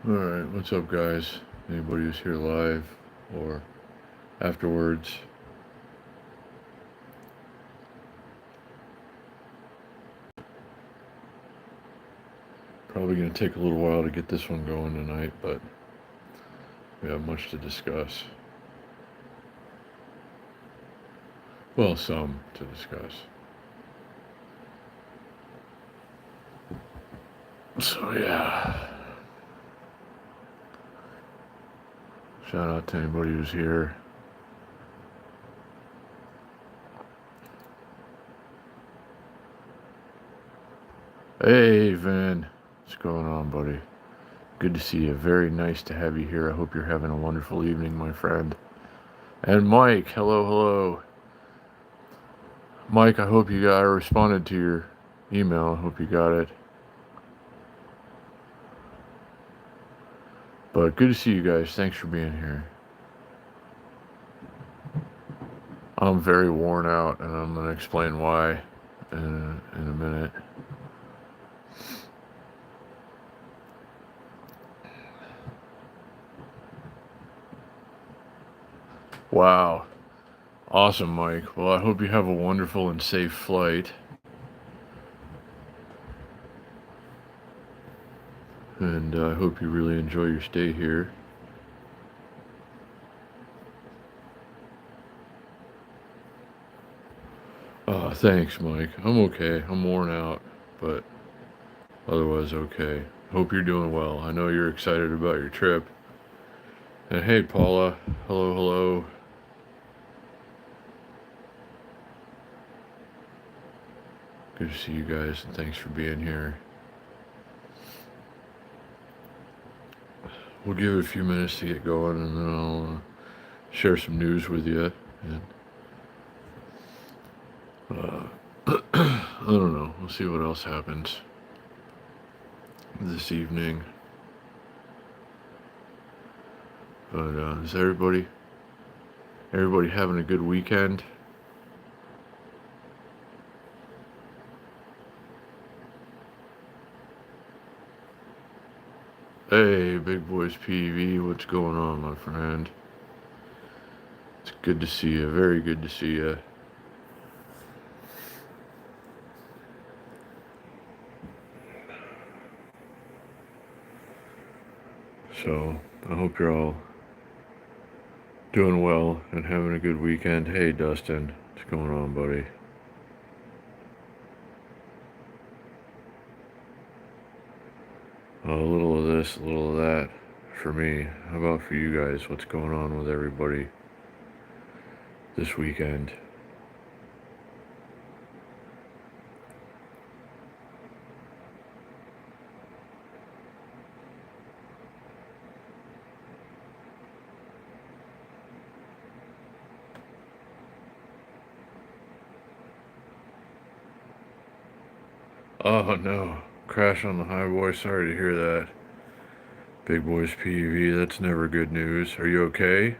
Alright, what's up, guys? Anybody who's here live or afterwards? Probably going to take a little while to get this one going tonight, but we have much to discuss. Well, some to discuss. So, yeah. Shout out to anybody who's here. Hey, Vin. What's going on, buddy? Good to see you. Very nice to have you here. I hope you're having a wonderful evening, my friend. And Mike, hello, hello. Mike, I hope you got. I responded to your email. I hope you got it. But good to see you guys. Thanks for being here. I'm very worn out, and I'm going to explain why in a minute. Wow. Awesome, Mike. Well, I hope you have a wonderful and safe flight. And I hope you really enjoy your stay here. Thanks, Mike. I'm okay. I'm worn out, but otherwise okay. Hope you're doing well. I know you're excited about your trip. And hey, Paula. Hello, hello. Good to see you guys, and thanks for being here. We'll give it a few minutes to get going, and then I'll share some news with you. And I don't know. We'll see what else happens this evening. But is everybody having a good weekend? Hey, Big Boys PV, what's going on, my friend? It's good to see you. Very good to see you. So, I hope you're all doing well and having a good weekend. Hey, Dustin, what's going on, buddy? A little of this, a little of that for me. How about for you guys? What's going on with everybody this weekend? Oh no, crash on the highway. Sorry to hear that. Big Boys PV, that's never good news. Are you okay?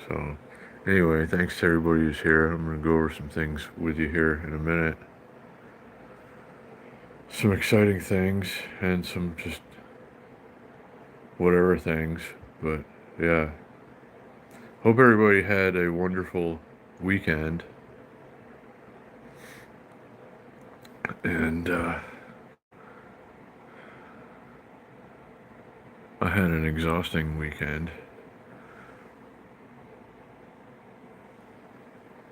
So, anyway, thanks to everybody who's here. I'm going to go over some things with you here in a minute. Some exciting things and some just whatever things. But yeah, hope everybody had a wonderful weekend. And I had an exhausting weekend.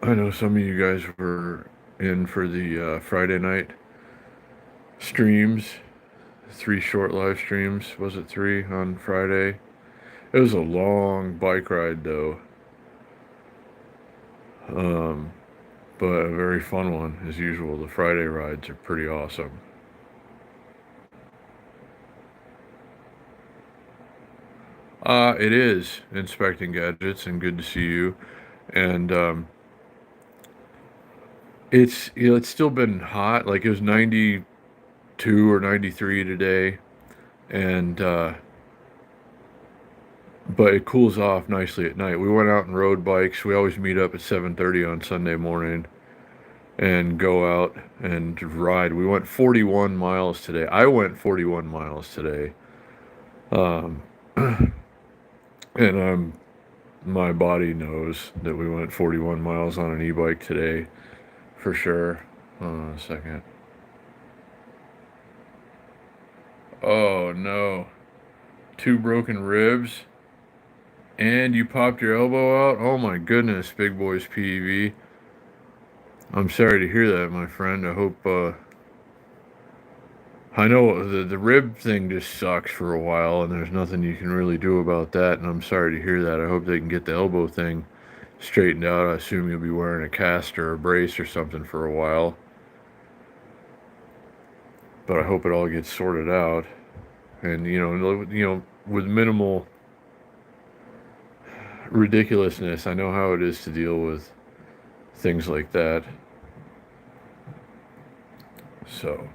I know some of you guys were in for the Friday night streams, 3 short live streams. Was it 3 on Friday? It was a long bike ride though, but a very fun one as usual. The Friday rides are pretty awesome. It is Inspecting Gadgets, and good to see you. And It's, you know, it's still been hot. Like it was 92 or 93 today, and but it cools off nicely at night. We went out and rode bikes. We always meet up at 7:30 on Sunday morning and go out and ride. We went 41 miles today. I went 41 miles today. Um, and my body knows that we went 41 miles on an e-bike today for sure. Hold on a second. Oh no. Two broken ribs and you popped your elbow out? Oh my goodness, Big Boys PEV. I'm sorry to hear that, my friend. I hope I know the rib thing just sucks for a while, and there's nothing you can really do about that. And I'm sorry to hear that. I hope they can get the elbow thing straightened out. I assume you'll be wearing a cast or a brace or something for a while. But I hope it all gets sorted out, and with minimal ridiculousness. I know how it is to deal with things like that. So.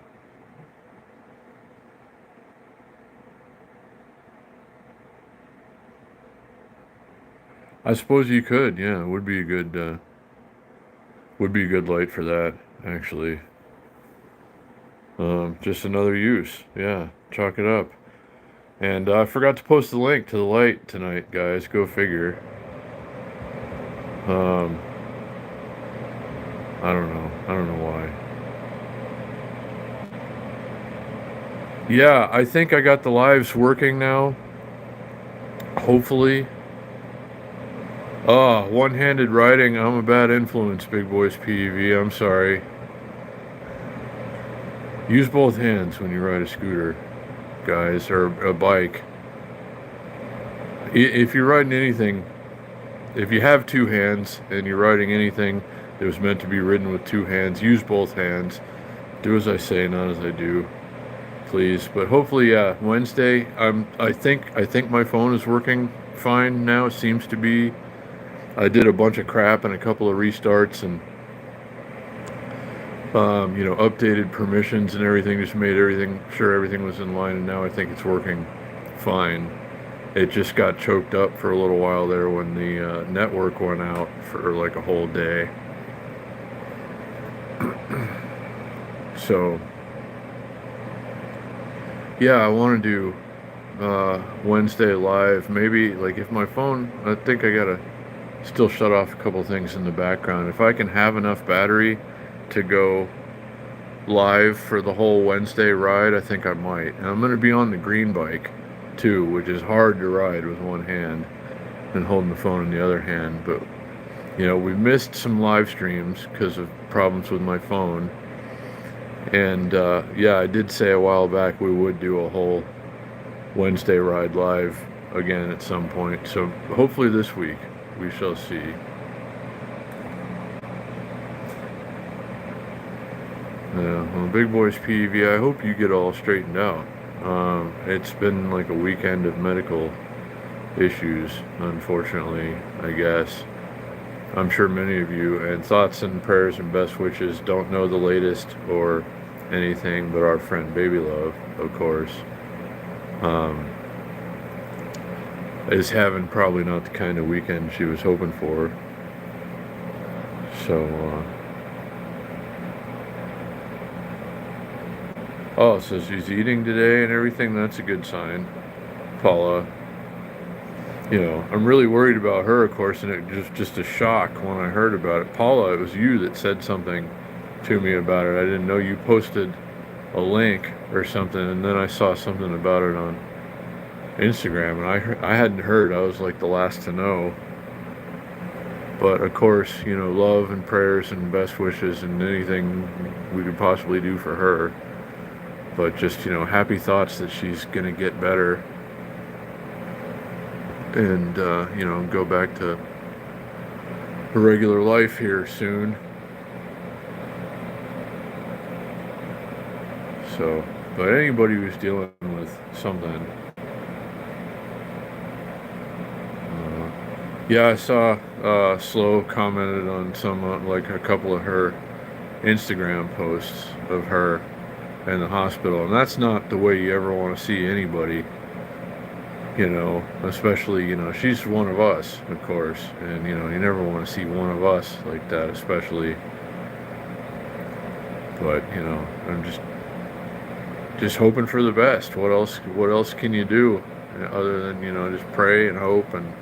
I suppose you could, yeah. It would be a good light for that, actually. Just another use, yeah. Chalk it up. And I forgot to post the link to the light tonight, guys. Go figure. Um, I don't know. I don't know why. Yeah, I think I got the lives working now. Hopefully. One-handed riding. I'm a bad influence, Big Boys PEV. I'm sorry. Use both hands when you ride a scooter, guys, or a bike. If you're riding anything, if you have two hands and you're riding anything that was meant to be ridden with two hands, use both hands. Do as I say, not as I do, please. But hopefully, yeah, Wednesday. I think my phone is working fine now. It seems to be. I did a bunch of crap and a couple of restarts and updated permissions and everything, just made everything was in line, and now I think it's working fine. It just got choked up for a little while there when the network went out for like a whole day. So, yeah, I want to do Wednesday live. Maybe, like, if my phone, I think I gotta still shut off a couple things in the background. If I can have enough battery to go live for the whole Wednesday ride, I think I might. And I'm going to be on the green bike too, which is hard to ride with one hand and holding the phone in the other hand. But we missed some live streams because of problems with my phone. And yeah, I did say a while back we would do a whole Wednesday ride live again at some point. So hopefully this week we shall see. Yeah, well, Big Boys PEV, I hope you get all straightened out. It's been like a weekend of medical issues, unfortunately, I guess. I'm sure many of you, and thoughts and prayers and best wishes, don't know the latest or anything, but our friend Baby Love, of course, is having probably not the kind of weekend she was hoping for. So, oh, so she's eating today and everything. That's a good sign, Paula. I'm really worried about her, of course, and it was just a shock when I heard about it. Paula, it was you that said something to me about it. I didn't know you posted a link or something, and then I saw something about it on Instagram, and I hadn't heard. I was like the last to know. But of course, love and prayers and best wishes and anything we could possibly do for her. But just, happy thoughts that she's going to get better and, go back to her regular life here soon. So, but anybody who's dealing with something. Yeah, I saw Slow commented on some, like a couple of her Instagram posts of her in the hospital, and that's not the way you ever want to see anybody, you know, especially, you know, she's one of us, of course, and, you know, you never want to see one of us like that, especially, but, you know, I'm just hoping for the best. What else can you do other than, you know, just pray and hope? And,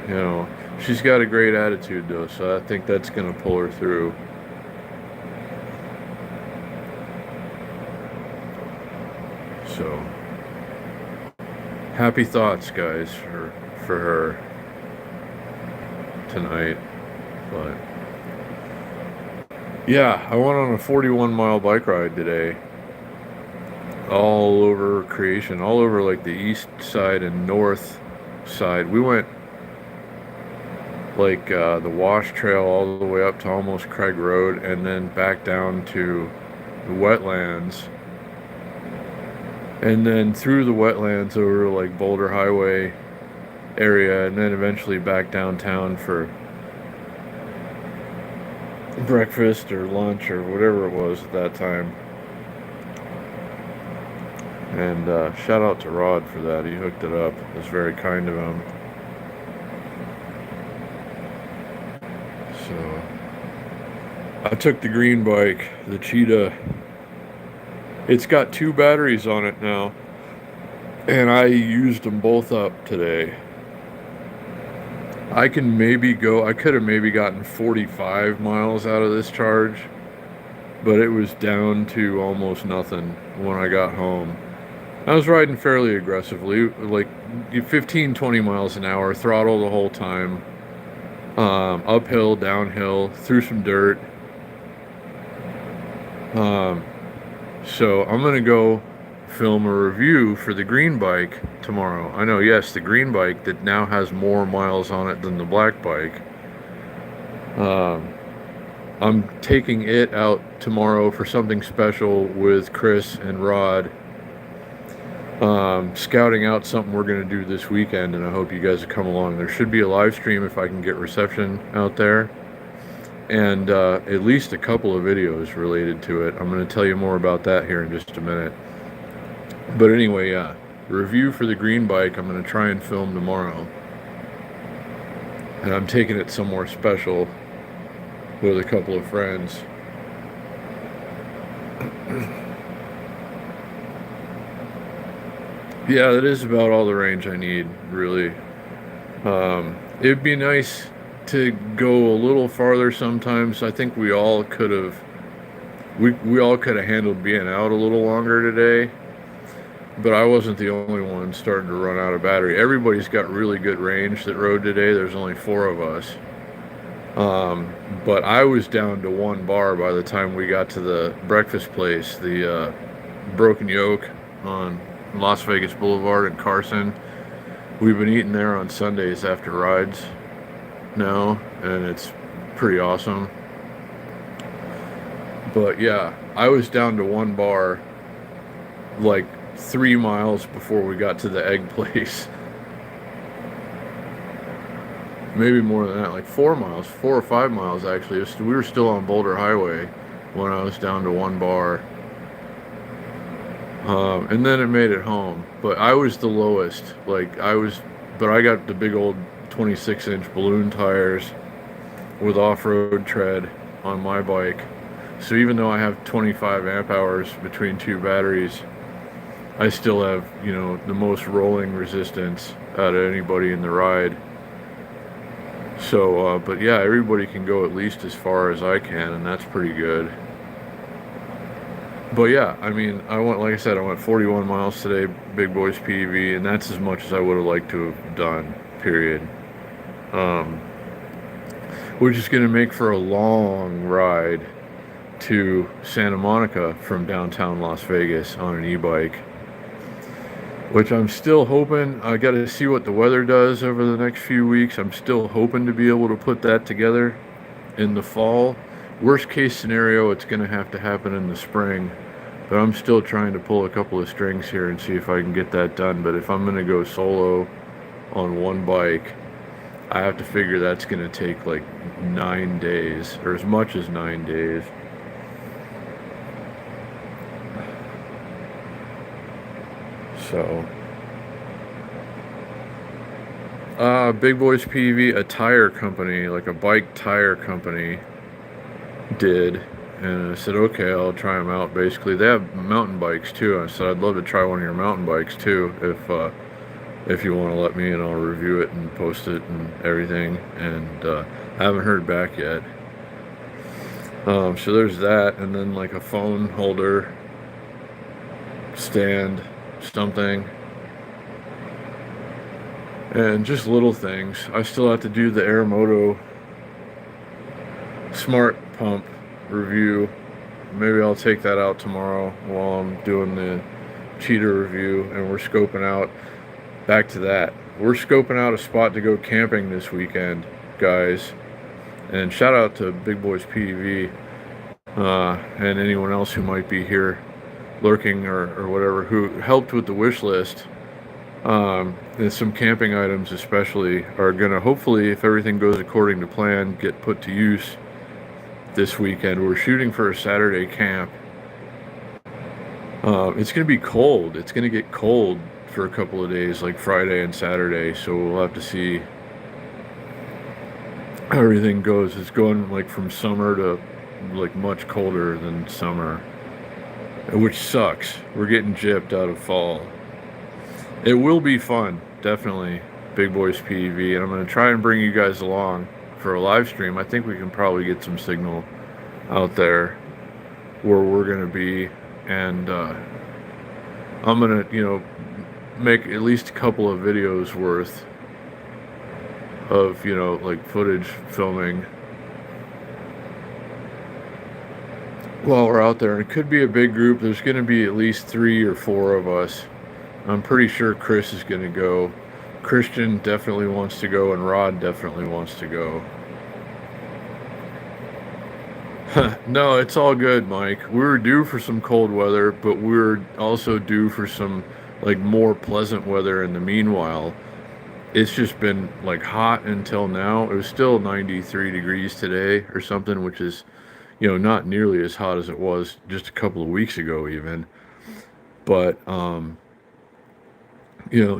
you know, she's got a great attitude though, so I think that's going to pull her through. So happy thoughts, guys, for her tonight. But yeah, I went on a 41-mile bike ride today, all over Creation, all over like the east side and north side. We went like the Wash Trail all the way up to almost Craig Road, and then back down to the wetlands, and then through the wetlands over like Boulder Highway area, and then eventually back downtown for breakfast or lunch or whatever it was at that time. And shout out to Rod for that. He hooked it up. It was very kind of him. So I took the green bike, the Cheetah. It's got 2 batteries on it now, and I used them both up today. I could have maybe gotten 45 miles out of this charge, but it was down to almost nothing when I got home. I was riding fairly aggressively, like 15, 20 miles an hour, throttle the whole time, uphill, downhill, through some dirt. So I'm gonna go film a review for the green bike tomorrow. I know, yes, the green bike that now has more miles on it than the black bike. I'm taking it out tomorrow for something special with Chris and Rod. Scouting out something we're going to do this weekend, and I hope you guys will come along. There should be a live stream if I can get reception out there, and at least a couple of videos related to it. I'm going to tell you more about that here in just a minute. But anyway, yeah, review for the green bike I'm going to try and film tomorrow, and I'm taking it somewhere special with a couple of friends. Yeah, that is about all the range I need, really. It'd be nice to go a little farther sometimes. I think we all could have handled being out a little longer today, but I wasn't the only one starting to run out of battery. Everybody's got really good range that rode today. There's only 4 of us. But I was down to 1 bar by the time we got to the breakfast place, the Broken Yoke on Las Vegas Boulevard in Carson. We've been eating there on Sundays after rides now, and it's pretty awesome. But yeah, I was down to 1 bar like 3 miles before we got to the egg place. Maybe more than that, like 4 or 5 miles actually. We were still on Boulder Highway when I was down to 1 bar. And then it made it home, but I was the lowest. But I got the big old 26-inch balloon tires with off-road tread on my bike. So even though I have 25 amp hours between 2 batteries, I still have, you know, the most rolling resistance out of anybody in the ride. So, but yeah, everybody can go at least as far as I can, and that's pretty good. But yeah, I mean, like I said, I went 41 miles today, Big Boys PV, and that's as much as I would have liked to have done, period. Which is going to make for a long ride to Santa Monica from downtown Las Vegas on an e-bike. Which I'm still hoping, I got to see what the weather does over the next few weeks. I'm still hoping to be able to put that together in the fall. Worst case scenario, it's going to have to happen in the spring, but I'm still trying to pull a couple of strings here and see if I can get that done. But if I'm going to go solo on 1 bike, I have to figure that's going to take like 9 days, or as much as 9 days. So, Big Boys PV, a tire company, like a bike tire company, did. And I said, okay, I'll try them out. Basically, they have mountain bikes too. I said, I'd love to try one of your mountain bikes too, if you want to let me, and I'll review it and post it and everything. And I haven't heard back yet. So there's that, and then like a phone holder, stand, something, and just little things. I still have to do the Aeromoto Smart Pump review. Maybe I'll take that out tomorrow while I'm doing the Cheetah review, and we're scoping out. Back to that. We're scoping out a spot to go camping this weekend, guys. And shout out to Big Boys PV and anyone else who might be here lurking or whatever, who helped with the wish list. And some camping items especially are going to, hopefully, if everything goes according to plan, get put to use this weekend. We're shooting for a Saturday camp. It's going to be cold. It's going to get cold for a couple of days, like Friday and Saturday, so we'll have to see how everything goes. It's going like from summer to like much colder than summer, which sucks. We're getting gypped out of fall. It will be fun, definitely, Big Boys PV, and I'm going to try and bring you guys along for a live stream. I think we can probably get some signal out there where we're going to be, and I'm going to, make at least a couple of videos worth of, like footage filming while we're out there. And it could be a big group. There's going to be at least 3 or 4 of us. I'm pretty sure Chris is going to go. Christian definitely wants to go, and Rod definitely wants to go. No, it's all good, Mike. We were due for some cold weather, but we were also due for some like more pleasant weather in the meanwhile. It's just been like hot until now. It was still 93 degrees today or something, which is, not nearly as hot as it was just a couple of weeks ago even. But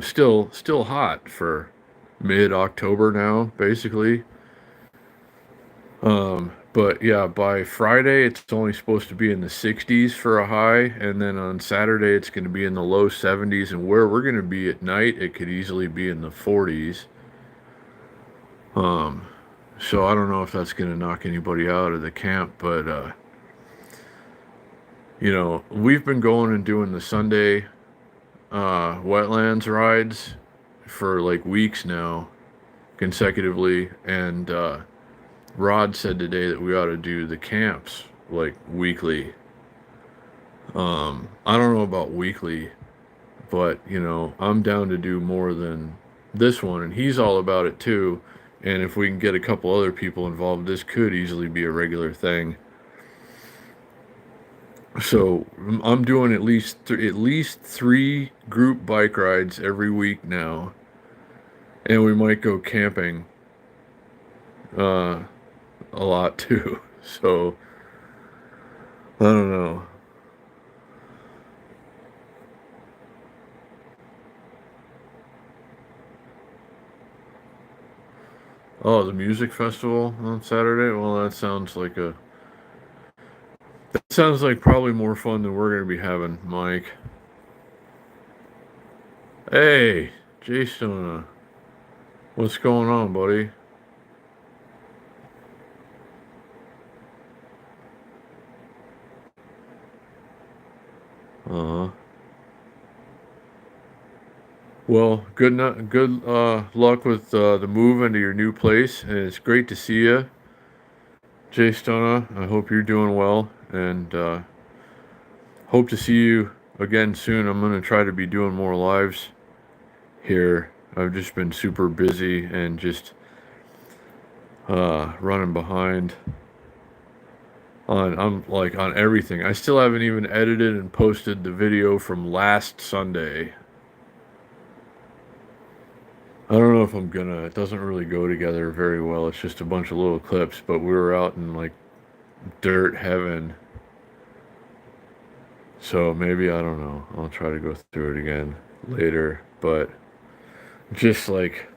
still hot for mid-October now, basically. But yeah, by Friday, it's only supposed to be in the 60s for a high. And then on Saturday, it's going to be in the low 70s. And where we're going to be at night, it could easily be in the 40s. So I don't know if that's going to knock anybody out of the camp. But, we've been going and doing the Sunday wetlands rides for like weeks now, consecutively. And, Rod said today that we ought to do the camps like weekly. I don't know about weekly, but I'm down to do more than this one, and he's all about it too. And if we can get a couple other people involved, this could easily be a regular thing. So I'm doing at least 3 group bike rides every week now, and we might go camping a lot too. So I don't know. Oh, the music festival on Saturday? Well, that sounds like probably more fun than we're going to be having, Mike. Hey, Jay Stona. What's going on, buddy? Well, good luck with the move into your new place, and it's great to see you, Jay Stona. I hope you're doing well, and hope to see you again soon. I'm going to try to be doing more lives here. I've just been super busy and just running behind on everything. I still haven't even edited and posted the video from last Sunday. I don't know if I'm gonna. It doesn't really go together very well. It's just a bunch of little clips, but we were out in like dirt heaven. So maybe, I don't know. I'll try to go through it again later. But just like,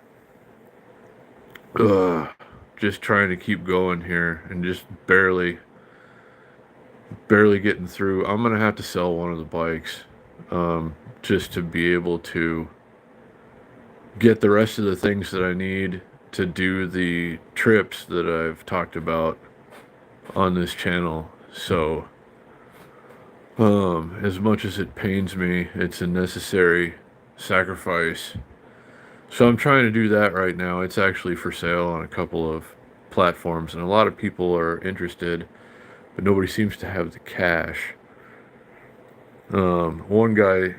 ugh, just trying to keep going here and just barely getting through. I'm gonna have to sell one of the bikes, just to be able to get the rest of the things that I need to do the trips that I've talked about on this channel. So, as much as it pains me, it's a necessary sacrifice. So I'm trying to do that right now. It's actually for sale on a couple of platforms, and a lot of people are interested, but nobody seems to have the cash. One guy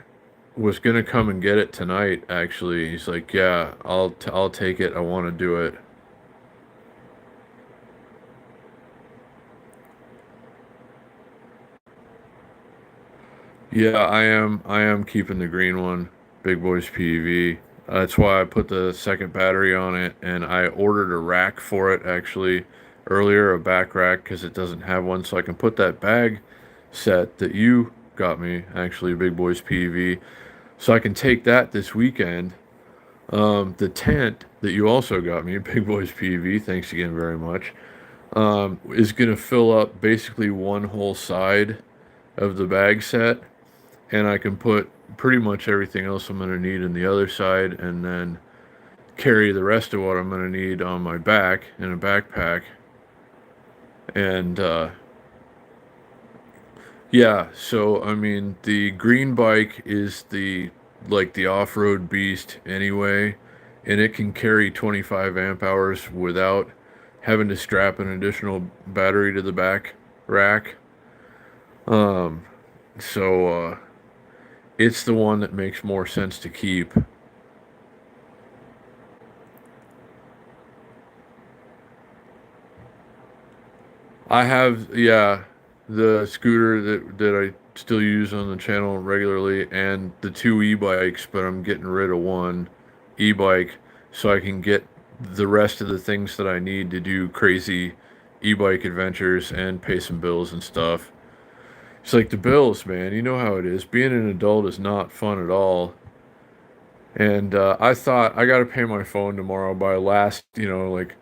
was gonna come and get it tonight. Actually, he's like, "Yeah, I'll take it. I want to do it." Yeah, I am keeping the green one, Big Boys PEV. That's why I put the second battery on it, and I ordered a rack for it actually earlier, a back rack, because it doesn't have one, so I can put that bag set that you got me, actually, Big Boys PEV, so I can take that this weekend. The tent that you also got me, Big Boys PEV, thanks again very much, is gonna fill up basically one whole side of the bag set, and I can put pretty much everything else I'm going to need in the other side, and then carry the rest of what I'm going to need on my back in a backpack. And yeah, so I mean, the green bike is the like the off-road beast anyway, and it can carry 25 amp hours without having to strap an additional battery to the back rack. Um, so it's the one that makes more sense to keep. I have, yeah, the scooter that I still use on the channel regularly, and the two e-bikes, but I'm getting rid of one e-bike so I can get the rest of the things that I need to do crazy e-bike adventures and pay some bills and stuff. It's like the bills, man. You know how it is. Being an adult is not fun at all. And I thought I got to pay my phone tomorrow by last, like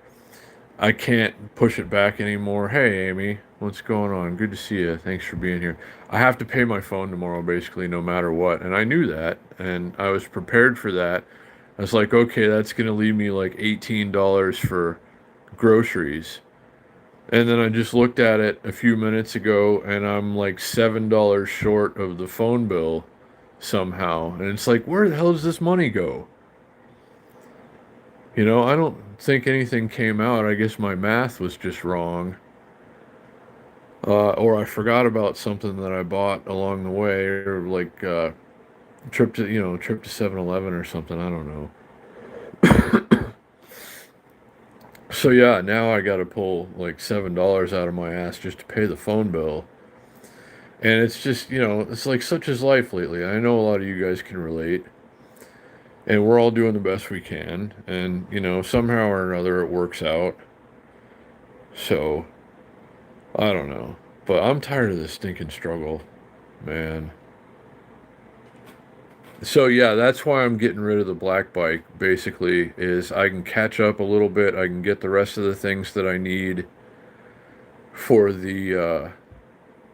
I can't push it back anymore. Hey, Amy, what's going on? Good to see you. Thanks for being here. I have to pay my phone tomorrow, basically, no matter what. And I knew that, and I was prepared for that. I was like, okay, that's going to leave me like $18 for groceries. And then I just looked at it a few minutes ago, and I'm like $7 short of the phone bill somehow. And it's like, where the hell does this money go? I don't think anything came out. I guess my math was just wrong. Or I forgot about something that I bought along the way, or like trip to 7-Eleven or something. I don't know. So yeah, now I got to pull like $7 out of my ass just to pay the phone bill. And it's just, it's like such is life lately. I know a lot of you guys can relate. And we're all doing the best we can. And, somehow or another it works out. So, I don't know. But I'm tired of this stinking struggle, man. So yeah, that's why I'm getting rid of the black bike, basically, is I can catch up a little bit. I can get the rest of the things that I need for the,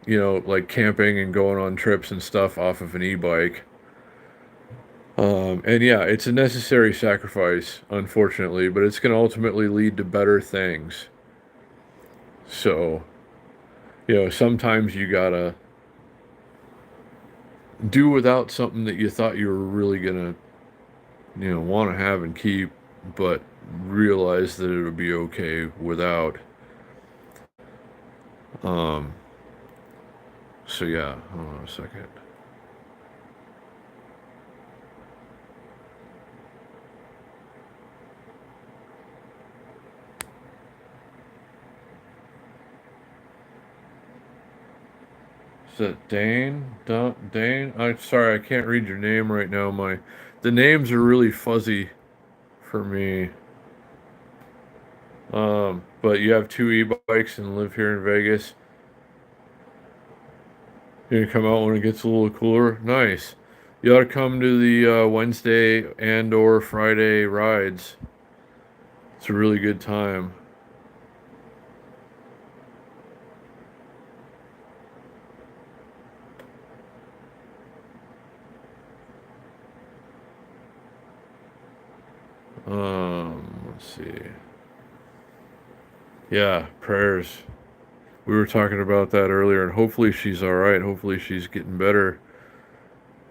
like camping and going on trips and stuff off of an e-bike. And yeah, it's a necessary sacrifice, unfortunately, but it's going to ultimately lead to better things. So, sometimes you gotta do without something that you thought you were really gonna, want to have and keep, but realize that it'll be okay without. Um, so yeah, hold on a second. Is that Dane? Dane? I'm sorry, I can't read your name right now. The names are really fuzzy for me. But you have two e-bikes and live here in Vegas. You can come out when it gets a little cooler. Nice. You ought to come to the Wednesday and or Friday rides. It's a really good time. Let's see. Yeah, prayers. We were talking about that earlier, and hopefully she's all right. Hopefully she's getting better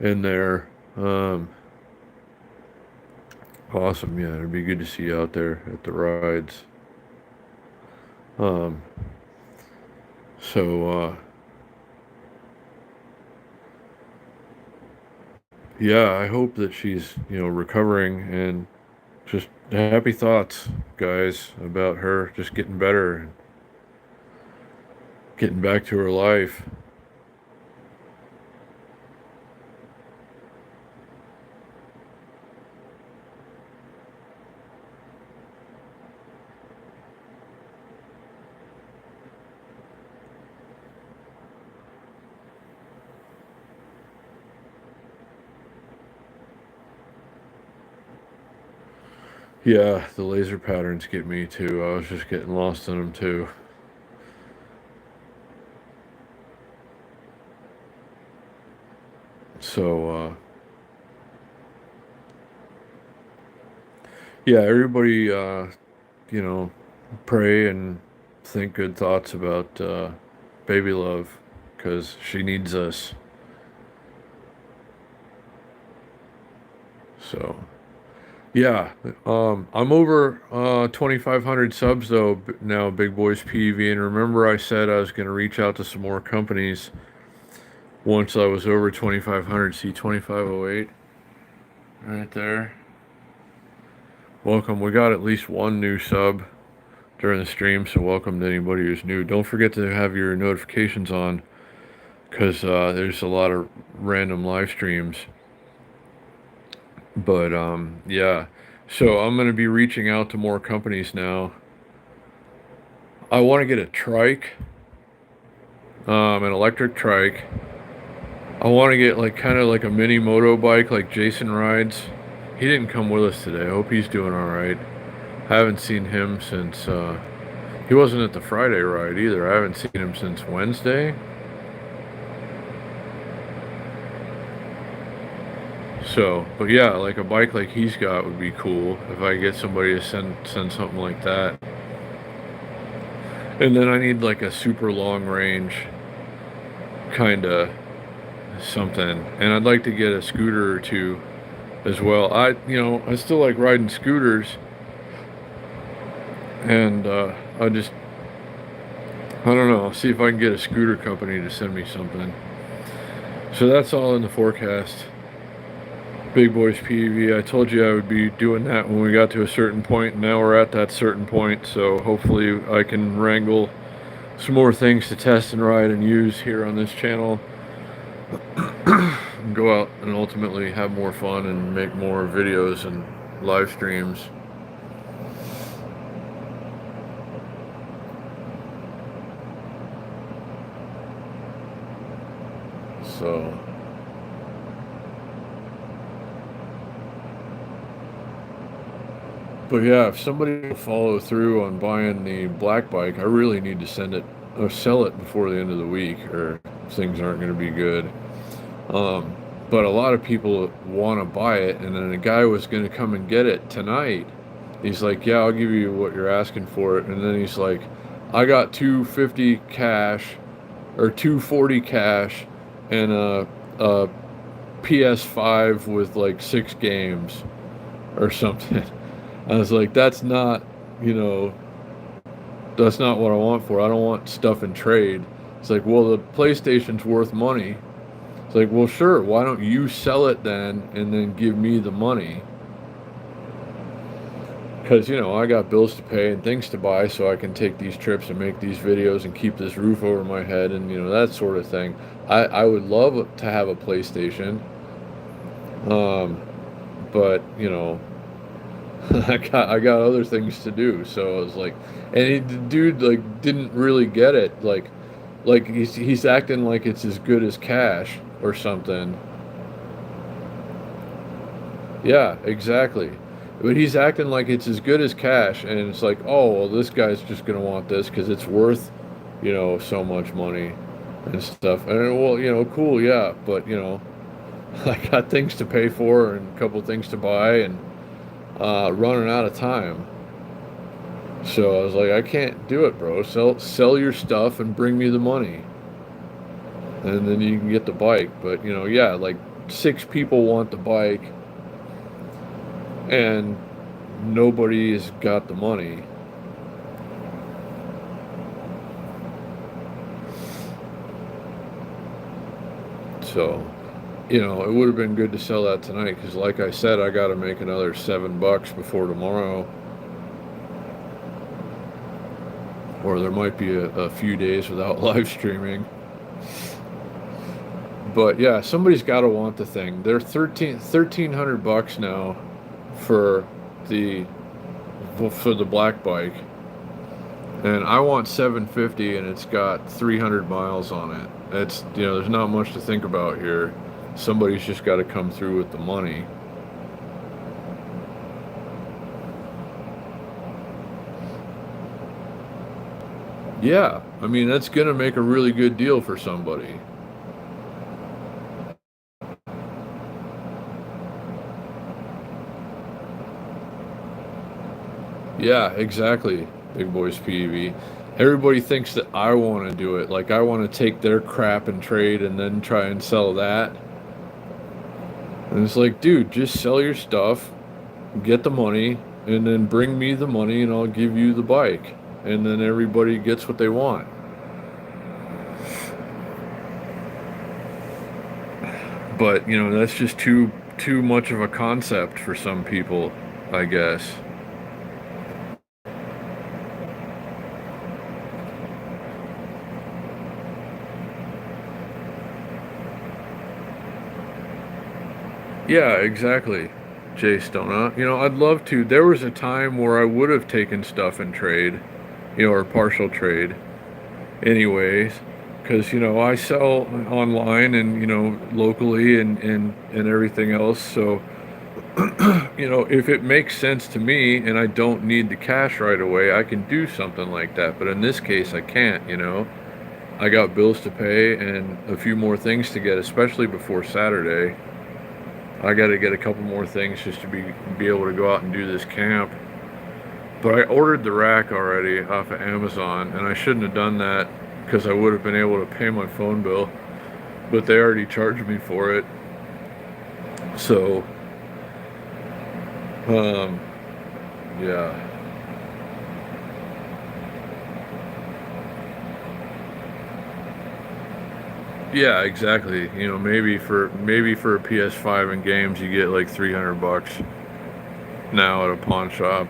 in there. Awesome. Yeah, it'd be good to see you out there at the rides. Um, so, yeah, I hope that she's, recovering, and just happy thoughts, guys, about her just getting better and getting back to her life. Yeah, the laser patterns get me too. I was just getting lost in them too. So, yeah, everybody, pray and think good thoughts about baby love, because she needs us. So, yeah, I'm over 2,500 subs though now, Big Boys PV. And remember, I said I was going to reach out to some more companies once I was over 2,500. See 2,508 right there. Welcome. We got at least one new sub during the stream, so welcome to anybody who's new. Don't forget to have your notifications on, because there's a lot of random live streams. But yeah, so I'm going to be reaching out to more companies now. I want to get a trike, an electric trike. I want to get like kind of like a mini moto bike like Jason rides. He didn't come with us today. I hope he's doing all right. I haven't seen him since he wasn't at the Friday ride either. I haven't seen him since Wednesday. So, but yeah, like a bike like he's got would be cool if I get somebody to send something like that. And then I need like a super long range kind of something. And I'd like to get a scooter or two as well. I still like riding scooters. And I don't know, I'll see if I can get a scooter company to send me something. So that's all in the forecast. Big Boys PV, I told you I would be doing that when we got to a certain point, and now we're at that certain point, so hopefully I can wrangle some more things to test and ride and use here on this channel, and go out and ultimately have more fun and make more videos and live streams. So but yeah, if somebody will follow through on buying the black bike, I really need to send it or sell it before the end of the week, or things aren't going to be good. But a lot of people want to buy it, and then a guy was going to come and get it tonight. He's like, "Yeah, I'll give you what you're asking for it," and then he's like, "I got $250 cash or $240 cash and a PS5 with like 6 games or something." I was like, that's not what I want for. I don't want stuff in trade. It's like, well, the PlayStation's worth money. It's like, well, sure, why don't you sell it then and then give me the money? Because, I got bills to pay and things to buy, so I can take these trips and make these videos and keep this roof over my head and, that sort of thing. I would love to have a PlayStation. But, I got other things to do. So I was like, and the dude like didn't really get it. Like he's acting like it's as good as cash or something. Yeah, exactly. But he's acting like it's as good as cash, and it's like, oh, well, this guy's just gonna want this because it's worth, so much money and stuff. And well, cool, yeah, but I got things to pay for and a couple things to buy, and running out of time. So I was like, I can't do it, bro. Sell your stuff and bring me the money, and then you can get the bike. But yeah, like 6 people want the bike, and nobody's got the money. So, it would have been good to sell that tonight because, like I said, I got to make another $7 before tomorrow, or there might be a few days without live streaming. But yeah, somebody's got to want the thing. They're $1,300 now for the black bike, and I want 750, and it's got 300 miles on it. It's there's not much to think about here. Somebody's just got to come through with the money. Yeah, I mean that's gonna make a really good deal for somebody. Yeah, exactly. Big Boys PEV. Everybody thinks that I want to do it. Like I want to take their crap and trade and then try and sell that. And it's like, dude, just sell your stuff, get the money, and then bring me the money and I'll give you the bike. And then everybody gets what they want. But, that's just too much of a concept for some people, I guess. Yeah, exactly, Jay Stona. I'd love to. There was a time where I would have taken stuff in trade, or partial trade, anyways, because I sell online and locally and everything else. So if it makes sense to me and I don't need the cash right away, I can do something like that. But in this case, I can't. I got bills to pay and a few more things to get, especially before Saturday. I got to get a couple more things just to be able to go out and do this camp. But I ordered the rack already off of Amazon, and I shouldn't have done that because I would have been able to pay my phone bill, but they already charged me for it. So, yeah. Yeah, exactly. Maybe for a PS5 and games you get like $300 now at a pawn shop.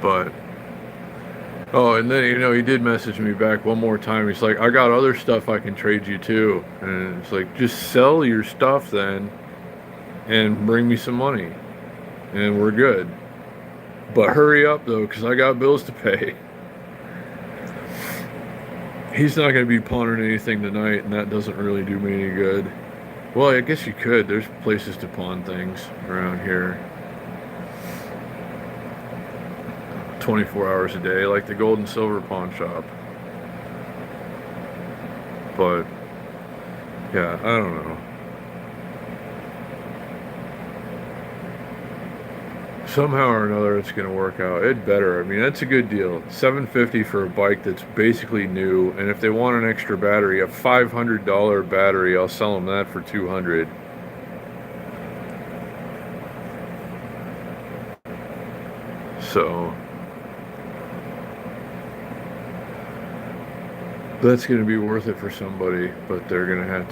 But oh, and then he did message me back one more time. He's like, I got other stuff I can trade you too. And it's like, just sell your stuff then and bring me some money and we're good. But hurry up though, because I got bills to pay. He's not going to be pawning anything tonight, and that doesn't really do me any good. Well, I guess you could. There's places to pawn things around here. 24 hours a day, like the gold and silver pawn shop. But, yeah, I don't know. Somehow or another it's going to work out. It better. I mean, that's a good deal. $750 for a bike that's basically new, and if they want an extra battery, a $500 battery, I'll sell them that for $200. So that's going to be worth it for somebody, but they're going to have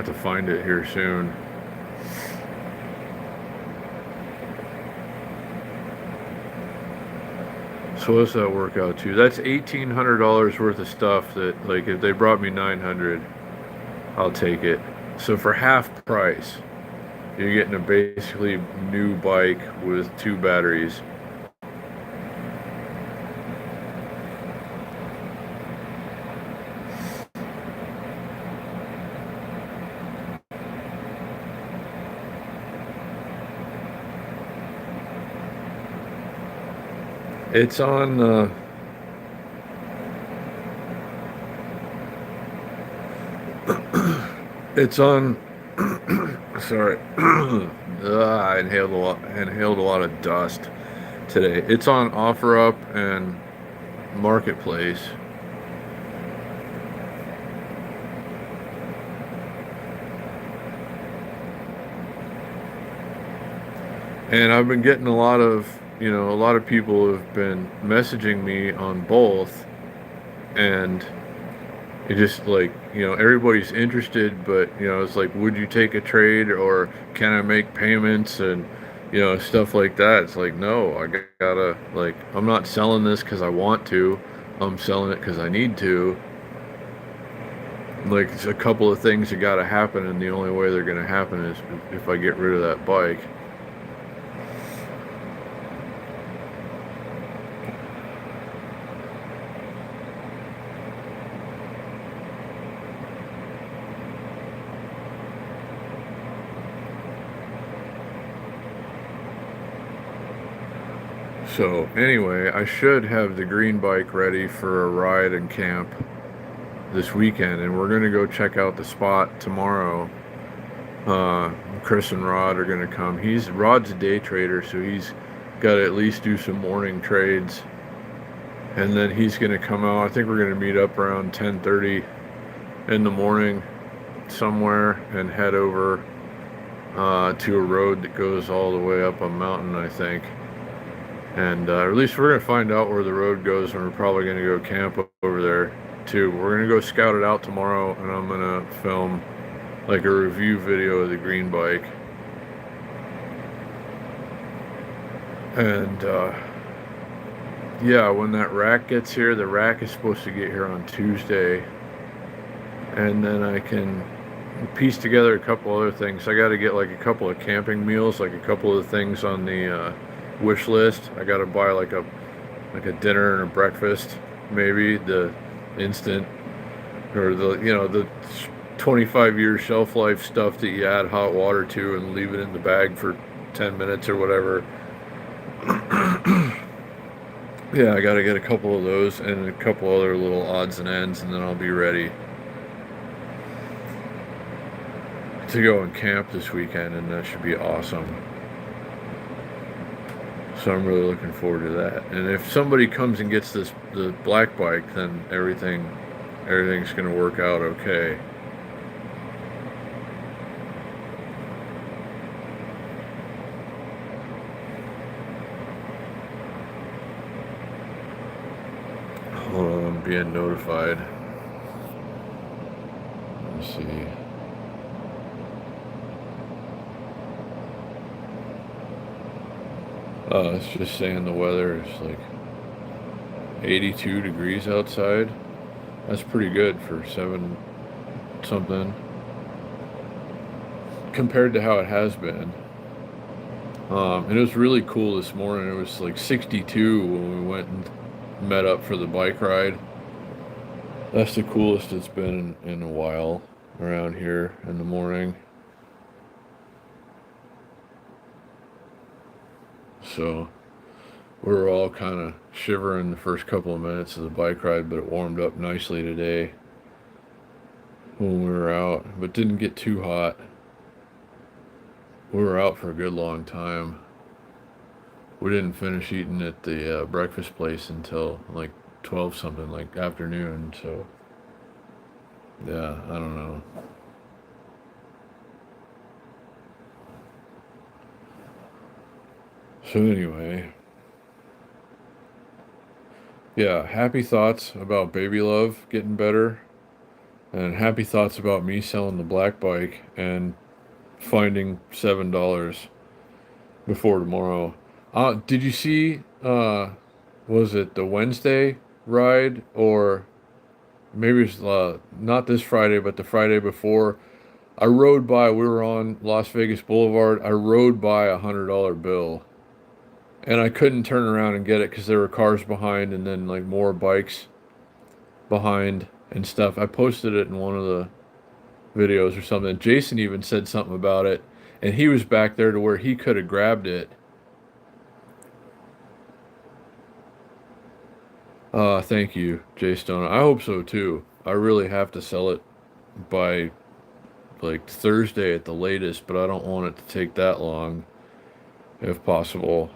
to find it here soon. So what's that work out to? That's $1,800 worth of stuff that, like, if they brought me 900, I'll take it. So for half price, you're getting a basically new bike with 2 batteries. It's on it's on sorry. I inhaled a lot of dust today. It's on OfferUp and Marketplace. And I've been getting a lot of people have been messaging me on both, and it just like, everybody's interested, but it's like, would you take a trade, or can I make payments, and stuff like that. It's like, no, I gotta, like, I'm not selling this because I want to. I'm selling it because I need to. Like, it's a couple of things that gotta happen, and the only way they're gonna happen is if I get rid of that bike. So anyway, I should have the green bike ready for a ride and camp this weekend, and we're gonna go check out the spot tomorrow. Chris and Rod are gonna come. Rod's a day trader, so he's got to at least do some morning trades, and then he's gonna come out. I think we're gonna meet up around 10:30 in the morning somewhere and head over to a road that goes all the way up a mountain, I think. And at least we're going to find out where the road goes, and we're probably going to go camp over there too. We're going to go scout it out tomorrow, and I'm going to film like a review video of the green bike. And yeah, when that rack gets here, the rack is supposed to get here on Tuesday, and then I can piece together a couple other things. I got to get like a couple of camping meals, like a couple of things on the wish list. I got to buy like a dinner and a breakfast, maybe the instant, or the 25-year shelf life stuff that you add hot water to and leave it in the bag for 10 minutes or whatever. Yeah, I got to get a couple of those and a couple other little odds and ends, and then I'll be ready to go and camp this weekend, and that should be awesome. So I'm really looking forward to that. And if somebody comes and gets the black bike, then everything's going to work out okay. Hold on, I'm being notified. Let's see. It's just saying the weather is like 82 degrees outside. That's pretty good for 7 something compared to how it has been. And it was really cool this morning. It was like 62 when we went and met up for the bike ride. That's the coolest it's been in a while around here in the morning. So we were all kind of shivering the first couple of minutes of the bike ride, but it warmed up nicely today when we were out, but didn't get too hot. We were out for a good long time. We didn't finish eating at the breakfast place until like 12 something, like afternoon. So yeah, I don't know. So anyway, yeah, happy thoughts about Baby Love getting better, and happy thoughts about me selling the black bike and finding $7 before tomorrow. Did you see, was it the Wednesday ride, or maybe it's not this Friday, but the Friday before? I rode by, we were on Las Vegas Boulevard. I rode by $100 bill and I couldn't turn around and get it because there were cars behind and then like more bikes behind and stuff. I posted it in one of the videos or something. Jason even said something about it and he was back there to where he could have grabbed it. Thank you, Jay Stona. I hope so too. I really have to sell it by like Thursday at the latest, but I don't want it to take that long if possible.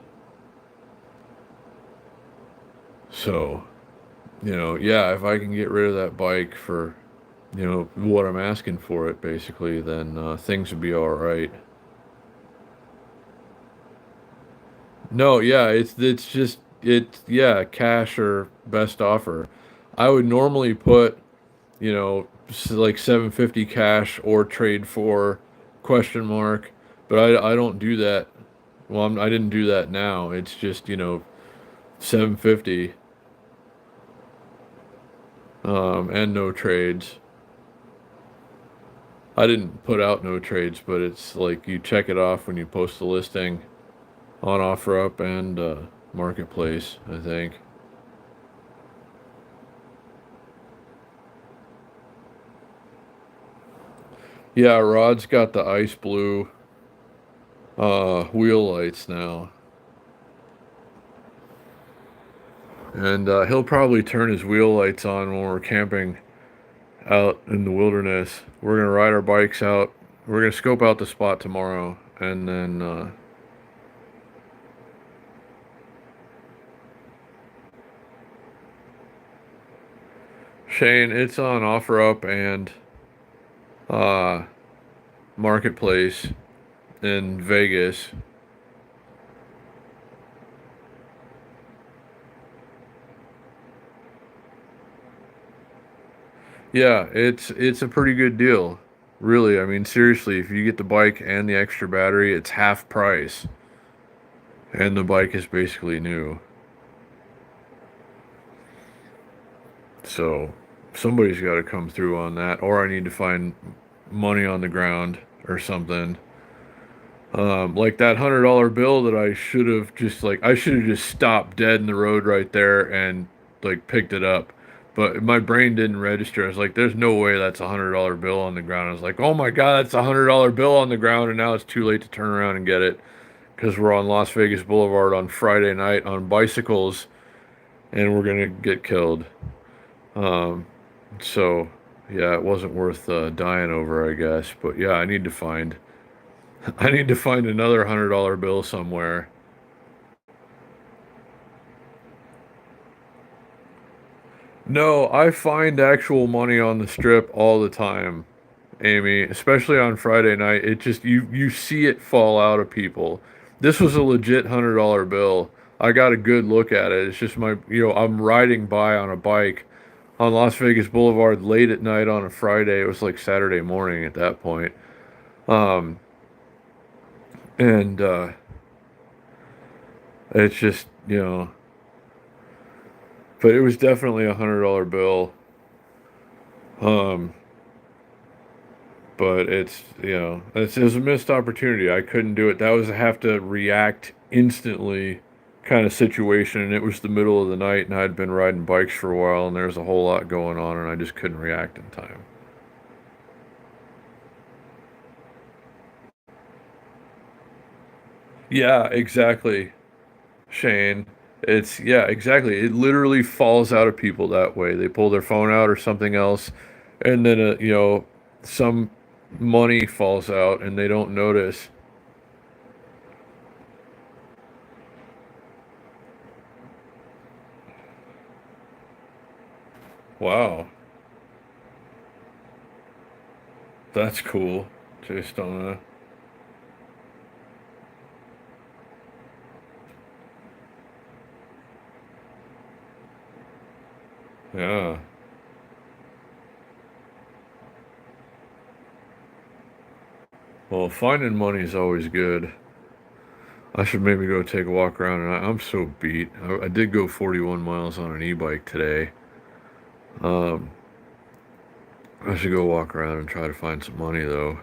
So, yeah, if I can get rid of that bike for, what I'm asking for it, basically, then things would be all right. No, yeah, it's just yeah, cash or best offer. I would normally put, like 750 cash or trade for question mark, but I don't do that. Well, I didn't do that now. It's just, 750 and no trades. I didn't put out no trades, but it's like you check it off when you post the listing on OfferUp and Marketplace, I think. Yeah, Rod's got the ice blue wheel lights now. And he'll probably turn his wheel lights on when we're camping out in the wilderness. We're going to ride our bikes out. We're going to scope out the spot tomorrow. And then, Shane, it's on OfferUp and uh, Marketplace in Vegas. Yeah, it's a pretty good deal. Really, I mean, seriously, if you get the bike and the extra battery, it's half price. And the bike is basically new. So somebody's got to come through on that, or I need to find money on the ground or something. Like that $100 bill that I should have just like I should have just stopped dead in the road right there and like picked it up. But my brain didn't register. I was like, there's no way that's $100 bill on the ground. I was like, oh my God, that's $100 bill on the ground, and now it's too late to turn around and get it because we're on Las Vegas Boulevard on Friday night on bicycles and we're gonna get killed. Um, so yeah, it wasn't worth dying over, I guess. But yeah, I need to find I need to find another $100 bill somewhere. No, I find actual money on the strip all the time, Amy, especially on Friday night. It just you see it fall out of people. This was a legit $100 bill. I got a good look at it. It's just I'm riding by on a bike on Las Vegas Boulevard late at night on a Friday. It was like Saturday morning at that point. Um, and it's just, but it was definitely $100 bill. Um, but it was a missed opportunity. I couldn't do it. That was a have to react instantly kind of situation, and it was the middle of the night, and I'd been riding bikes for a while, and there was a whole lot going on, and I just couldn't react in time. Yeah, exactly, Shane. Yeah, exactly. It literally falls out of people that way. They pull their phone out or something else, and then some money falls out, and they don't notice. Wow, that's cool. Just on that. Yeah. Well, finding money is always good. I should maybe go take a walk around, and I'm so beat. I did go 41 miles on an e-bike today. Um, I should go walk around and try to find some money though.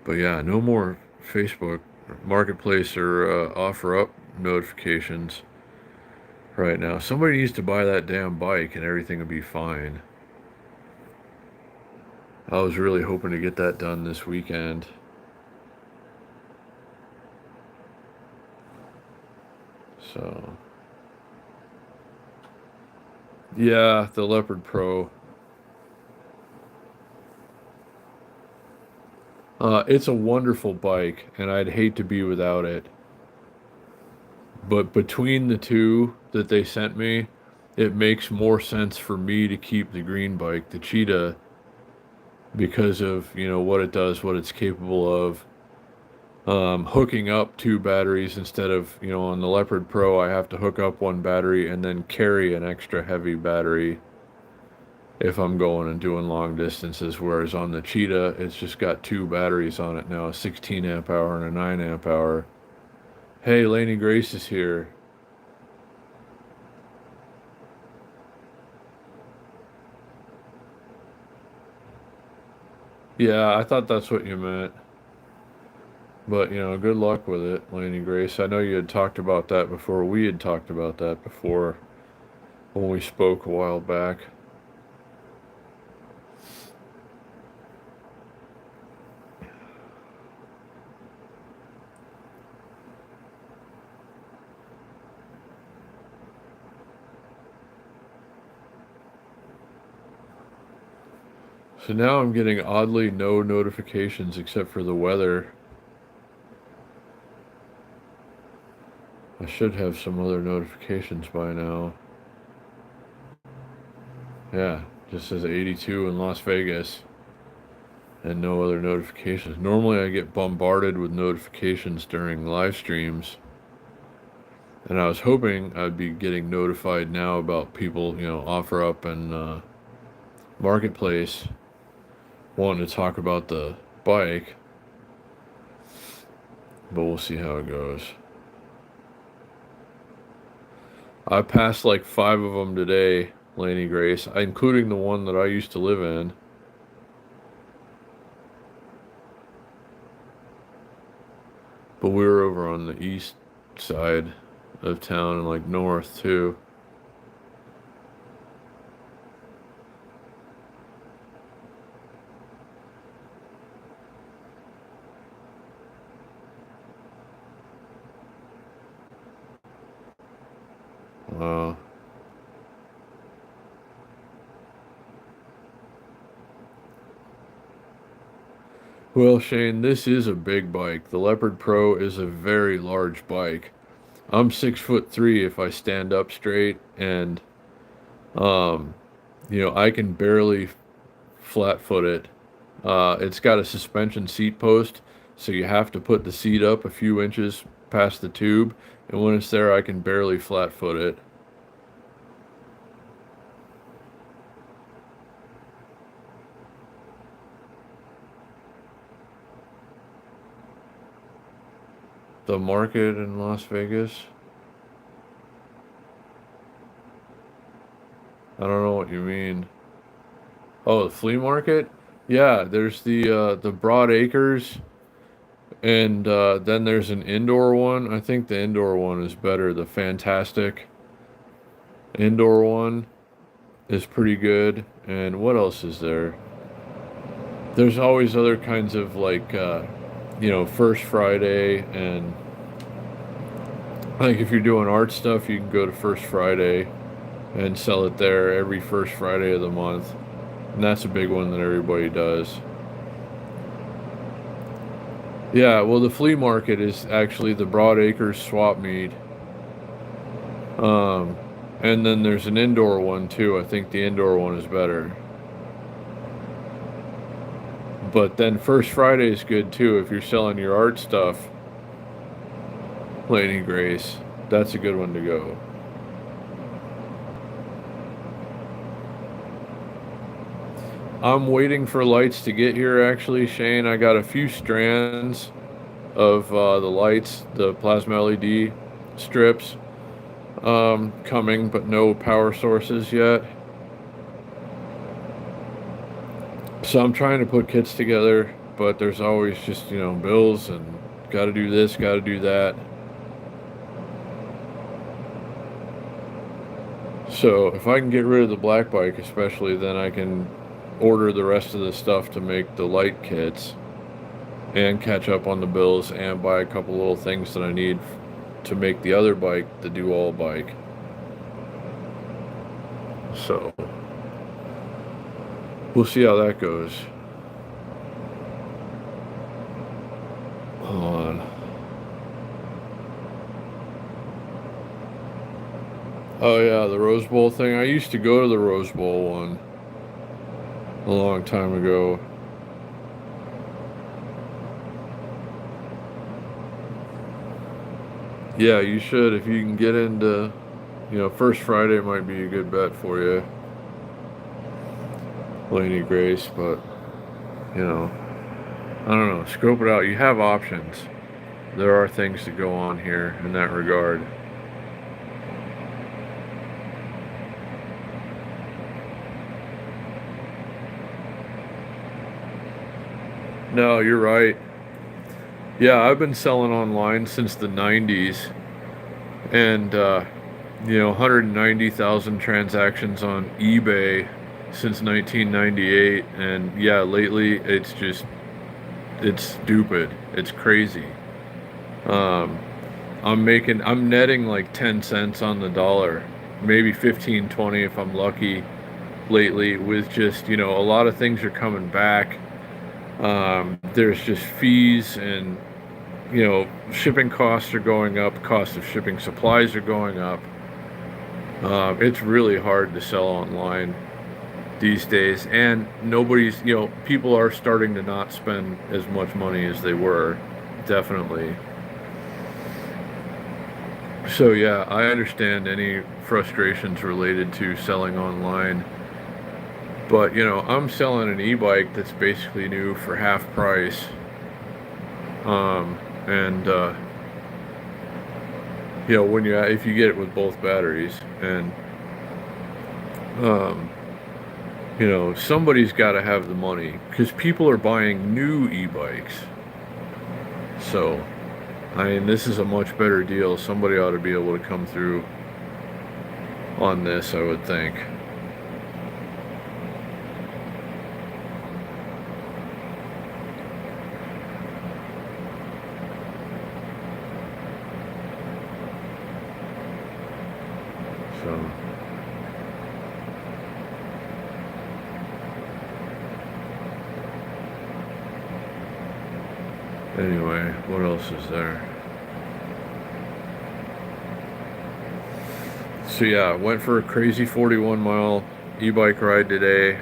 But yeah, no more Facebook Marketplace or OfferUp notifications right now. Somebody needs to buy that damn bike and everything will be fine. I was really hoping to get that done this weekend. So, yeah, the Leopard Pro. It's a wonderful bike, and I'd hate to be without it. But between the two that they sent me, it makes more sense for me to keep the green bike, the Cheetah, because of, what it does, what it's capable of. Hooking up two batteries instead of, on the Leopard Pro, I have to hook up one battery and then carry an extra heavy battery if I'm going and doing long distances. Whereas on the Cheetah, it's just got two batteries on it now, a 16 amp hour and a 9 amp hour. Hey, Lainey Grace is here. Yeah, I thought that's what you meant. But, good luck with it, Lainey Grace. I know you had talked about that before. We had talked about that before when we spoke a while back. So now I'm getting oddly no notifications except for the weather. I should have some other notifications by now. Yeah, just says 82 in Las Vegas and no other notifications. Normally I get bombarded with notifications during live streams. And I was hoping I'd be getting notified now about people, OfferUp and Marketplace wanting to talk about the bike. But we'll see how it goes. I passed like 5 of them today, Lainey Grace, including the one that I used to live in. But we were over on the east side of town and like north too. Wow. Well, Shane, this is a big bike. The Leopard Pro is a very large bike. I'm 6'3" if I stand up straight, and I can barely flat foot it. It's got a suspension seat post, so you have to put the seat up a few inches past the tube, and when it's there, I can barely flat foot it. The market in Las Vegas? I don't know what you mean. Oh, the flea market? Yeah, there's the Broad Acres, and then there's an indoor one. I think the indoor one is better. The Fantastic indoor one is pretty good. And what else is there? There's always other kinds of like, First Friday, and like if you're doing art stuff, you can go to First Friday and sell it there every first Friday of the month. And that's a big one that everybody does. Yeah, well, the flea market is actually the Broad Acres swap meet. Um, and then there's an indoor one too. I think the indoor one is better. But then First Friday is good too if you're selling your art stuff. Lady Grace, that's a good one to go. I'm waiting for lights to get here actually, Shane. I got a few strands of the lights, the plasma LED strips coming, but no power sources yet. So I'm trying to put kits together, but there's always just, you know, bills and got to do this, got to do that. So if I can get rid of the black bike especially, then I can order the rest of the stuff to make the light kits and catch up on the bills and buy a couple little things that I need to make the other bike the do-all bike. So we'll see how that goes. Hold on. Oh yeah, the Rose Bowl thing. I used to go to the Rose Bowl one a long time ago. Yeah, you should if you can get into, you know, First Friday might be a good bet for you. Laney Grace, but, you know, I don't know. Scope it out. You have options. There are things to go on here in that regard. No, you're right. Yeah, I've been selling online since the 90s. And, you know, 190,000 transactions on eBay since 1998. And, yeah, lately it's just, it's stupid. It's crazy. I'm netting like 10 cents on the dollar. Maybe 15, 20 if I'm lucky lately with just, you know, a lot of things are coming back. There's just fees and, you know, shipping costs are going up, cost of shipping supplies are going up. It's really hard to sell online these days, and nobody's, you know, people are starting to not spend as much money as they were, definitely. So yeah, I understand any frustrations related to selling online. But, you know, I'm selling an e-bike that's basically new for half price. And you know, if you get it with both batteries, and you know, somebody's got to have the money because people are buying new e-bikes. So, I mean, this is a much better deal. Somebody ought to be able to come through on this, I would think. So, anyway, what else is there? So yeah, went for a crazy 41-mile e-bike ride today.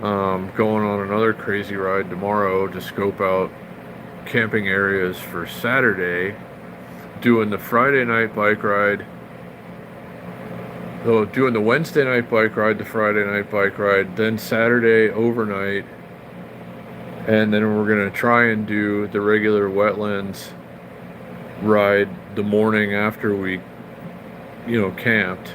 Going on another crazy ride tomorrow to scope out camping areas for Saturday. Doing the Friday night bike ride. So doing the Wednesday night bike ride, the Friday night bike ride, then Saturday overnight, and then we're gonna try and do the regular wetlands ride the morning after we, you know, camped.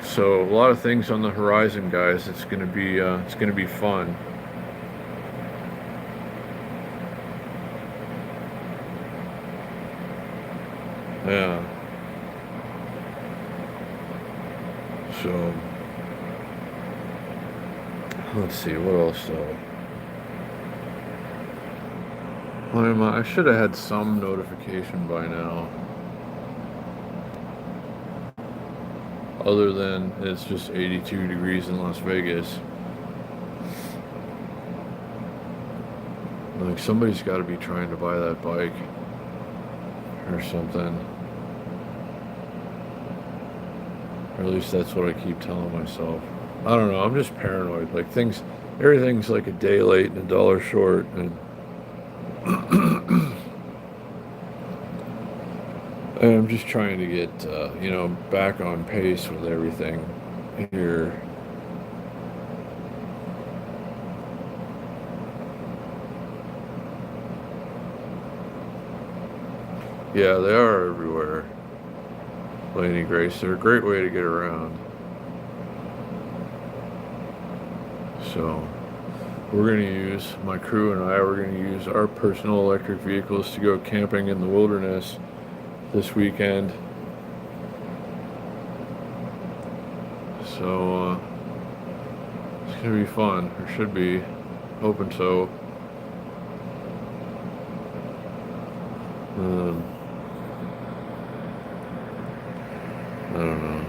So a lot of things on the horizon, guys. It's gonna be fun. Yeah. So, let's see, what else though? I should have had some notification by now. Other than it's just 82 degrees in Las Vegas. Like, somebody's got to be trying to buy that bike or something. Or at least that's what I keep telling myself. I don't know, I'm just paranoid. Like, everything's like a day late and a dollar short, and and I'm just trying to get, you know, back on pace with everything here. Yeah, they are everywhere. Laney Grace, they're a great way to get around. So, we're going to use, my crew and I, we're going to use our personal electric vehicles to go camping in the wilderness this weekend. So it's going to be fun, or should be, hoping so. I don't know.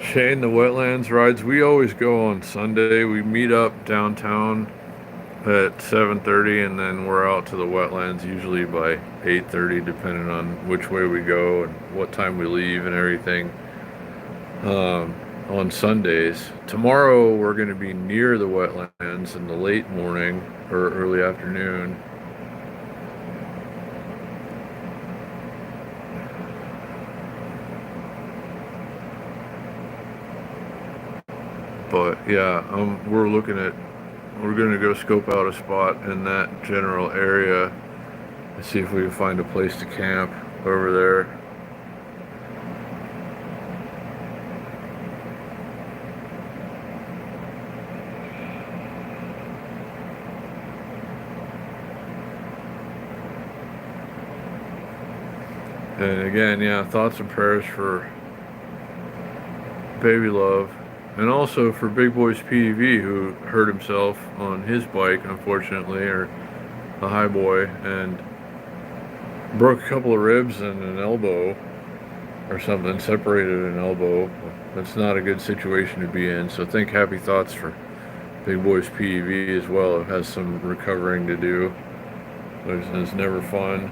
Shane, the wetlands rides, we always go on Sunday. We meet up downtown at 7:30, and then we're out to the wetlands usually by 8:30, depending on which way we go and what time we leave and everything. On Sundays. Tomorrow we're going to be near the wetlands in the late morning or early afternoon. But yeah, we're going to go scope out a spot in that general area and see if we can find a place to camp over there. And again, yeah, thoughts and prayers for Baby Love, and also for Big Boy's PDV, who hurt himself on his bike, unfortunately, or a high boy, and broke a couple of ribs and an elbow or something, separated an elbow. That's not a good situation to be in. So think happy thoughts for Big Boy's PDV as well. It has some recovering to do. It's never fun.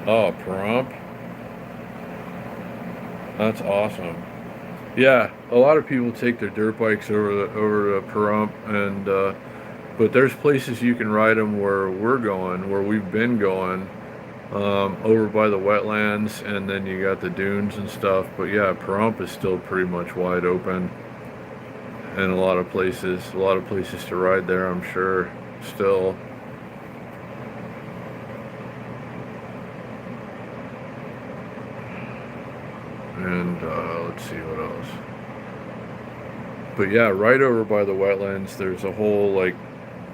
Oh, Pahrump. That's awesome. Yeah, a lot of people take their dirt bikes over the Pahrump, and but there's places you can ride them where we're going, where we've been going, over by the wetlands, and then you got the dunes and stuff. But yeah, Pahrump is still pretty much wide open, and a lot of places to ride there, I'm sure, still. And let's see what else. But yeah, right over by the wetlands, there's a whole, like,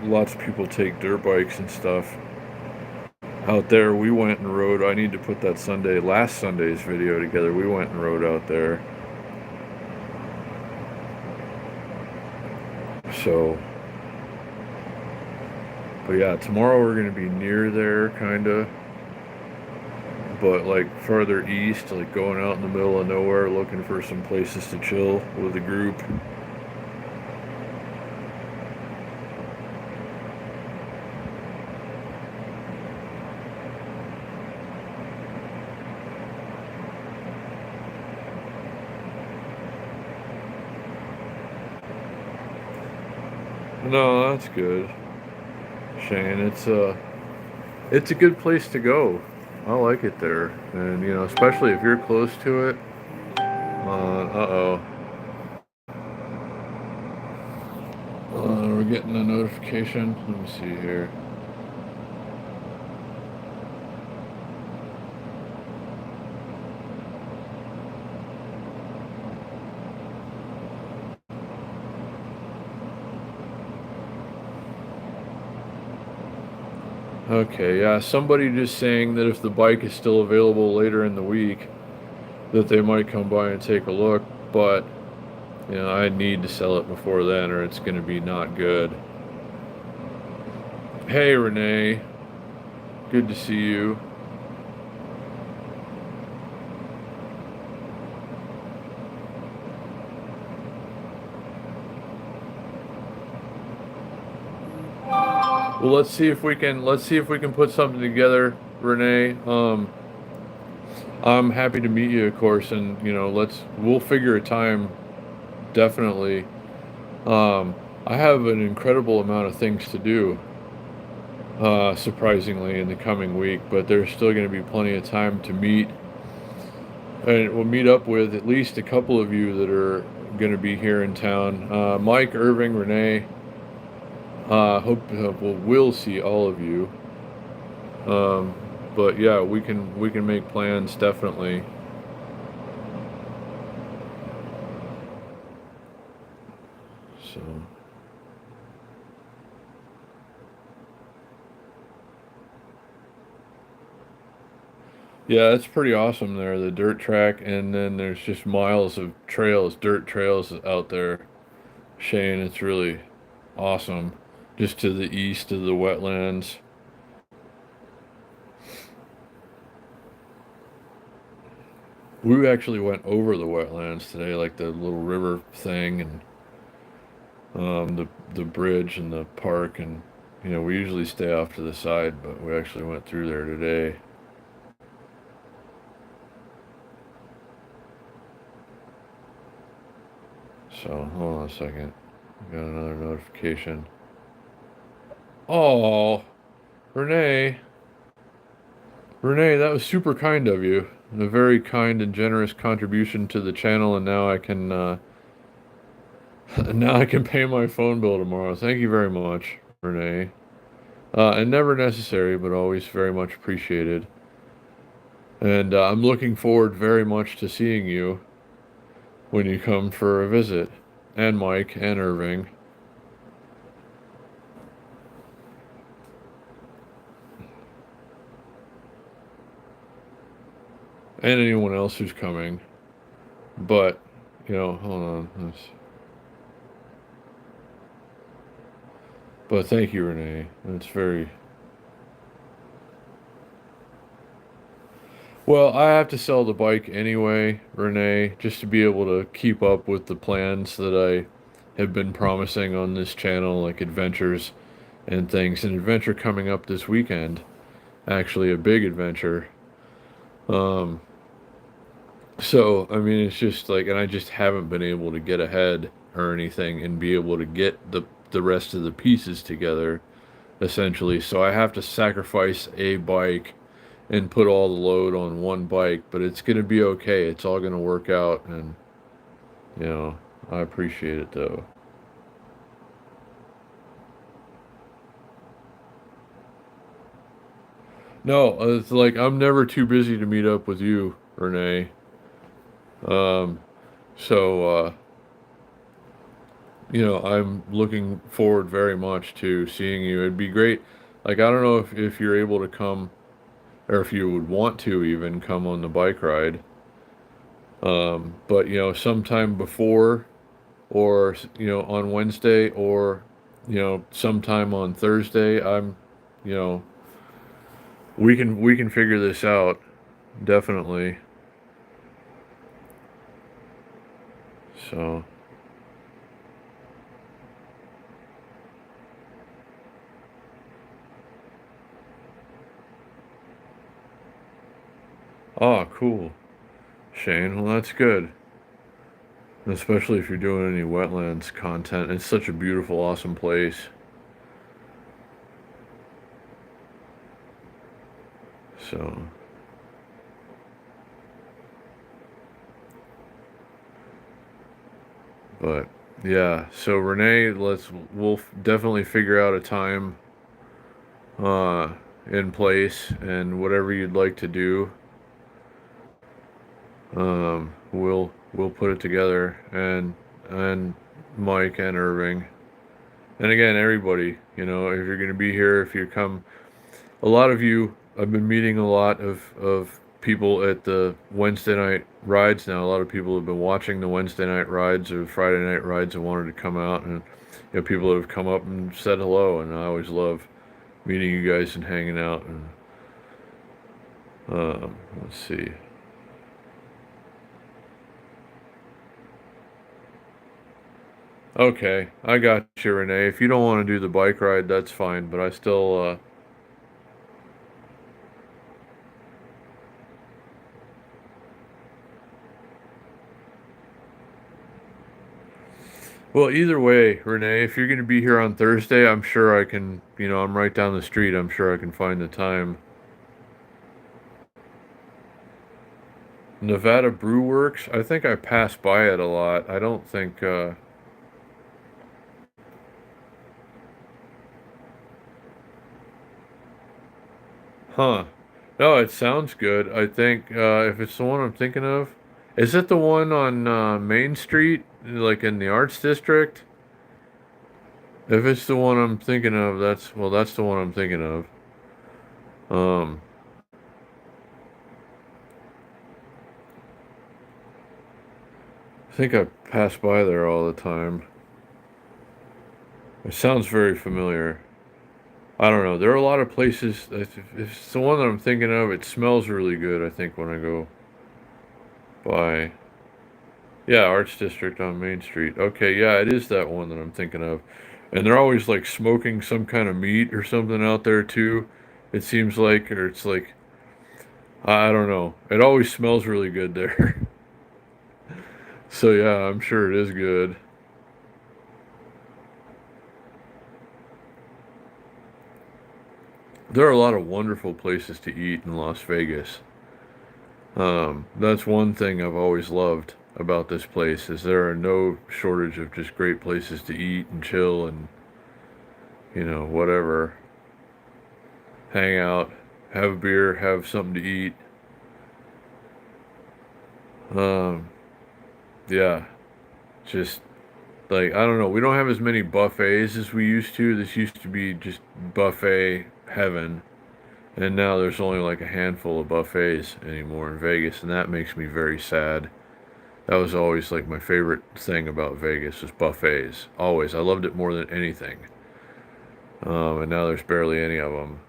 lots of people take dirt bikes and stuff out there. We went and rode. I need to put that last Sunday's video together. We went and rode out there. So, but yeah, tomorrow we're going to be near there, kind of. But like further east, like going out in the middle of nowhere, looking for some places to chill with a group. No, that's good, Shane. It's a good place to go. I like it there, and especially if you're close to it. We're getting a notification. Let me see here. Okay, yeah, somebody just saying that if the bike is still available later in the week, that they might come by and take a look, but I need to sell it before then or it's going to be not good. Hey, Renee. Good to see you. Well, let's see if we can put something together, Renee. I'm happy to meet you, of course, and we'll figure a time, definitely. I have an incredible amount of things to do. surprisingly, in the coming week, but there's still going to be plenty of time to meet. And we'll meet up with at least a couple of you that are going to be here in town. Mike, Irving, Renee. Hope we'll see all of you. Um, but yeah, we can make plans definitely. So yeah, it's pretty awesome there. The dirt track, and then there's just miles of trails, dirt trails out there. Shane, it's really awesome. Just to the east of the wetlands. We actually went over the wetlands today, like the little river thing, and the bridge and the park, and we usually stay off to the side, but we actually went through there today. So hold on a second. We got another notification. Oh, Renee, Renee, that was super kind of you. A very kind and generous contribution to the channel, and now I can now I can pay my phone bill tomorrow. Thank you very much, Renee. And never necessary, but always very much appreciated. And I'm looking forward very much to seeing you when you come for a visit, and Mike and Irving, and anyone else who's coming. But hold on. But thank you, Renee. It's very well. I have to sell the bike anyway, Renee, just to be able to keep up with the plans that I have been promising on this channel, like adventures and things. An adventure coming up this weekend, actually a big adventure. Um, so I mean, it's just like, and I just haven't been able to get ahead or anything and be able to get the rest of the pieces together, essentially. So I have to sacrifice a bike and put all the load on one bike, but it's gonna be okay. It's all gonna work out, and you know, I appreciate it though. No, it's like I'm never too busy to meet up with you, Renee. Um, so I'm looking forward very much to seeing you. It'd be great. Like, I don't know if you're able to come, or if you would want to even come on the bike ride. But sometime before, or on Wednesday, or sometime on Thursday, you know, we can figure this out, definitely. So, oh, cool, Shane. Well, that's good. Especially if you're doing any wetlands content. It's such a beautiful, awesome place. So, but yeah. So Renee, we'll definitely figure out a time uh in place, and whatever you'd like to do, we'll put it together, and Mike and Irving. And again, everybody, if you're going to be here, if you come, a lot of you, I've been meeting a lot of people at the Wednesday night rides now. A lot of people have been watching the Wednesday night rides or Friday night rides and wanted to come out, and people that have come up and said hello, and I always love meeting you guys and hanging out. And let's see. Okay, I got you, Renee. If you don't want to do the bike ride, that's fine, but I still Well, either way, Renee, if you're going to be here on Thursday, I'm sure I can, I'm right down the street. I'm sure I can find the time. Nevada Brew Works, I think I pass by it a lot. I don't think, huh. No, it sounds good. I think, if it's the one I'm thinking of, is it the one on, Main Street, like in the Arts District? If it's the one I'm thinking of, that's the one I'm thinking of. Um, I think I pass by there all the time. It sounds very familiar. I don't know. There are a lot of places. If it's the one that I'm thinking of, it smells really good, I think, when I go by. Yeah, Arts District on Main Street. Okay, yeah, it is that one that I'm thinking of. And they're always like smoking some kind of meat or something out there too. It seems like, or it's like, I don't know. It always smells really good there. So yeah, I'm sure it is good. There are a lot of wonderful places to eat in Las Vegas. That's one thing I've always loved about this place is there are no shortage of just great places to eat and chill and whatever, hang out, have a beer, have something to eat. Um, yeah, just like I don't know, we don't have as many buffets as we used to. This used to be just buffet heaven, and now there's only like a handful of buffets anymore in Vegas, and that makes me very sad. That was always like my favorite thing about Vegas was buffets. Always. I loved it more than anything. And now there's barely any of them.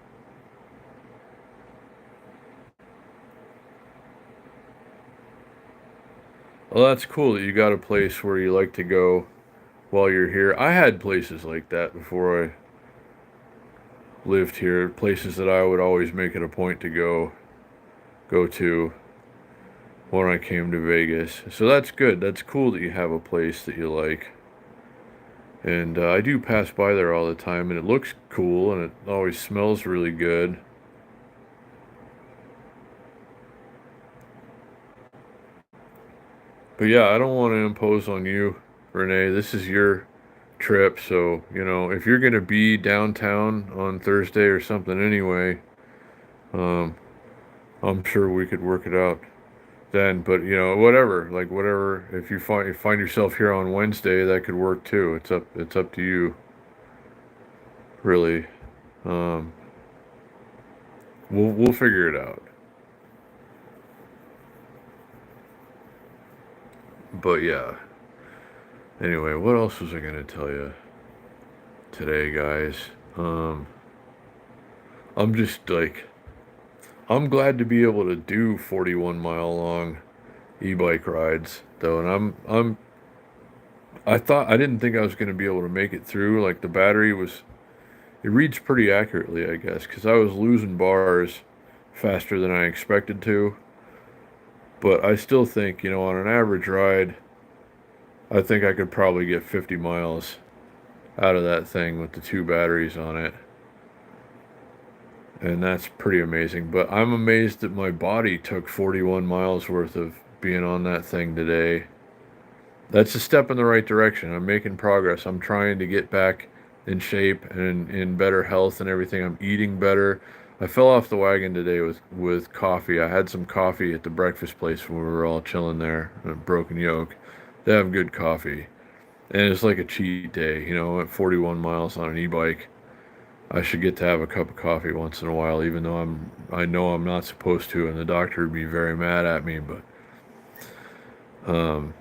Well, that's cool that you got a place where you like to go while you're here. I had places like that before I lived here. Places that I would always make it a point to go to when I came to Vegas. So that's good. That's cool that you have a place that you like. And I do pass by there all the time, and it looks cool, and it always smells really good. But yeah, I don't want to impose on you, Renee. This is your trip, so if you're gonna be downtown on Thursday or something anyway, um, I'm sure we could work it out then. But whatever, like whatever. If you find yourself here on Wednesday, that could work too. It's up to you, really. Um, we'll figure it out. But yeah. Anyway, what else was I gonna tell you today, guys? Um, I'm just like I'm glad to be able to do 41-mile long e-bike rides though, and I didn't think I was going to be able to make it through. Like the battery was, it reads pretty accurately, I guess, because I was losing bars faster than I expected to. But I still think, on an average ride, I think I could probably get 50 miles out of that thing with the two batteries on it. And that's pretty amazing. But I'm amazed that my body took 41 miles worth of being on that thing today. That's a step in the right direction. I'm making progress. I'm trying to get back in shape and in better health and everything. I'm eating better. I fell off the wagon today with coffee. I had some coffee at the breakfast place when we were all chilling there at Broken Yoke. They have good coffee. And it's like a cheat day, at 41 miles on an e-bike. I should get to have a cup of coffee once in a while, even though I know I'm not supposed to, and the doctor would be very mad at me, but